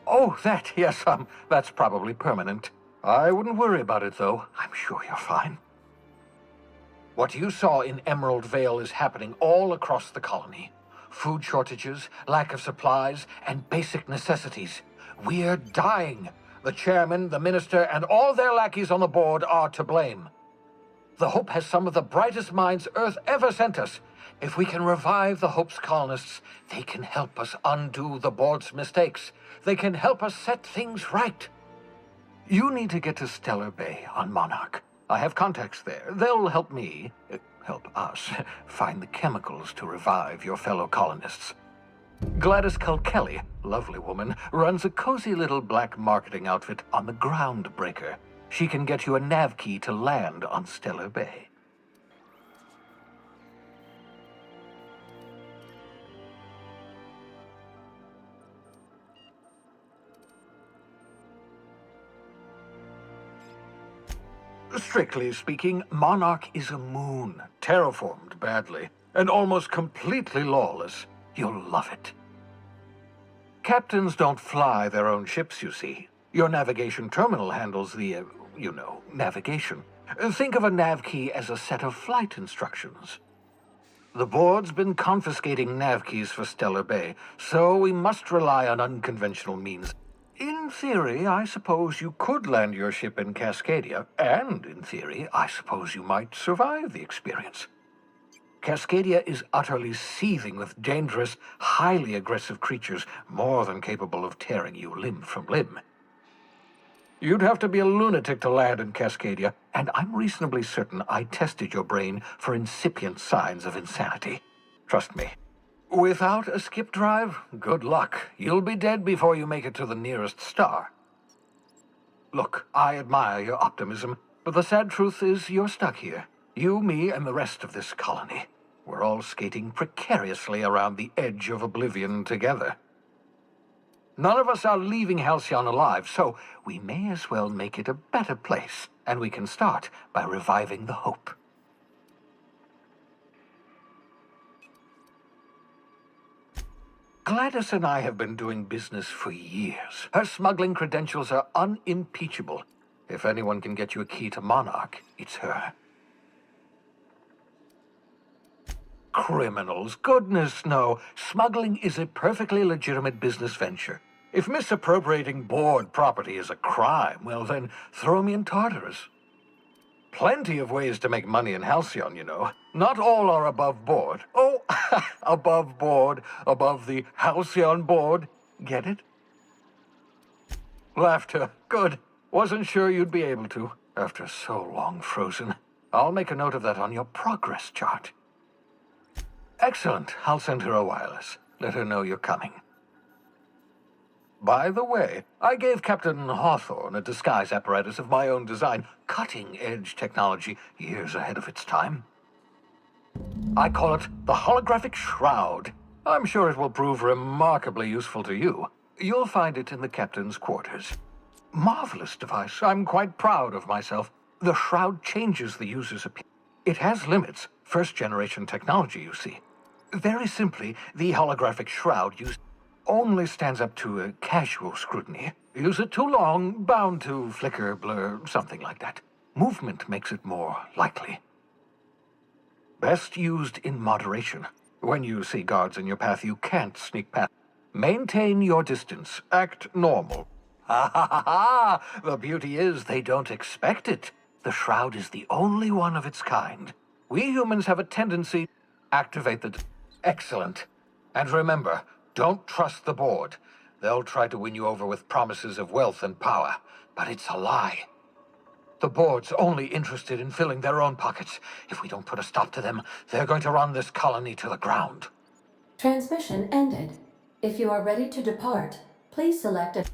S9: Oh, that, yes, that's probably permanent. I wouldn't worry about it, though. I'm sure you're fine. What you saw in Emerald Vale is happening all across the colony. Food shortages, lack of supplies, and basic necessities. We're dying. The chairman, the minister, and all their lackeys on the board are to blame. The Hope has some of the brightest minds Earth ever sent us. If we can revive the Hope's colonists, they can help us undo the board's mistakes. They can help us set things right. You need to get to Stellar Bay on Monarch. I have contacts there. They'll help me, help us, find the chemicals to revive your fellow colonists. Gladys Culkelly, lovely woman, runs a cozy little black marketing outfit on the Groundbreaker. She can get you a nav key to land on Stellar Bay. Strictly speaking, Monarch is a moon, terraformed badly, and almost completely lawless. You'll love it. Captains don't fly their own ships, you see. Your navigation terminal handles the, navigation. Think of a nav key as a set of flight instructions. The board's been confiscating nav keys for Stellar Bay, so we must rely on unconventional means. In theory, I suppose you could land your ship in Cascadia, and in theory, I suppose you might survive the experience. Cascadia is utterly seething with dangerous, highly aggressive creatures, more than capable of tearing you limb from limb. You'd have to be a lunatic to land in Cascadia, and I'm reasonably certain I tested your brain for incipient signs of insanity. Trust me. Without a skip drive, good luck. You'll be dead before you make it to the nearest star. Look, I admire your optimism, but the sad truth is you're stuck here. You, me, and the rest of this colony. We're all skating precariously around the edge of oblivion together. None of us are leaving Halcyon alive, so we may as well make it a better place, and we can start by reviving the Hope. Gladys and I have been doing business for years. Her smuggling credentials are unimpeachable. If anyone can get you a key to Monarch, it's her. Criminals? Goodness, no. Smuggling is a perfectly legitimate business venture. If misappropriating board property is a crime, well then, throw me in Tartarus. Plenty of ways to make money in Halcyon, you know. Not all are above board. Oh, above board, above the Halcyon board. Get it? Laughter. Good. Wasn't sure you'd be able to, after so long frozen. I'll make a note of that on your progress chart. Excellent. I'll send her a wireless. Let her know you're coming. By the way, I gave Captain Hawthorne a disguise apparatus of my own design, cutting-edge technology years ahead of its time. I call it the Holographic Shroud. I'm sure it will prove remarkably useful to you. You'll find it in the captain's quarters. Marvelous device. I'm quite proud of myself. The Shroud changes the user's appearance. It has limits. First-generation technology, you see. Very simply, the Holographic Shroud only stands up to a casual scrutiny. Use it too long, bound to flicker, blur, something like that. Movement makes it more likely. Best used in moderation. When you see guards in your path, you can't sneak past. Maintain your distance. Act normal. Ha ha ha ha! The beauty is they don't expect it. The Shroud is the only one of its kind. We humans have a tendency to activate the... Excellent. And remember, don't trust the board. They'll try to win you over with promises of wealth and power, but it's a lie. The board's only interested in filling their own pockets. If we don't put a stop to them, they're going to run this colony to the ground.
S16: Transmission ended. If you are ready to depart, please select a...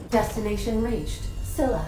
S16: Destination reached. Scylla.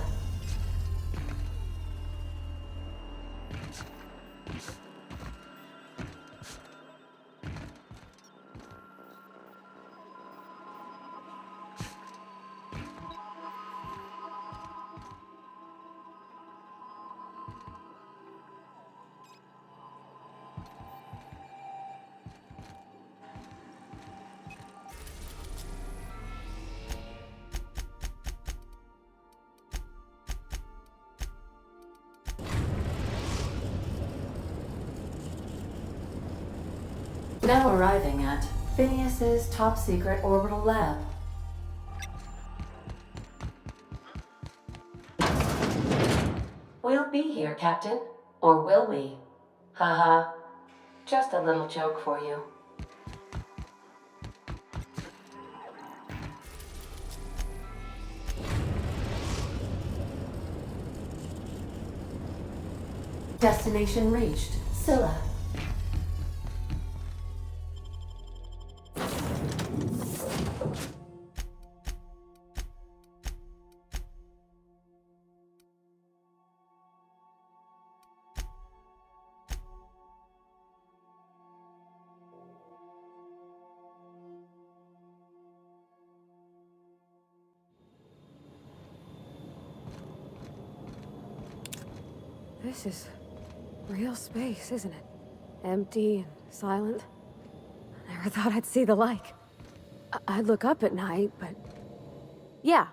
S16: Now arriving at Phineas's top-secret orbital lab. We'll be here, Captain. Or will we? Haha. Just a little joke for you. Destination reached. Scylla.
S2: This is real space, isn't it? Empty and silent. I never thought I'd see the like. I'd look up at night, but... Yeah,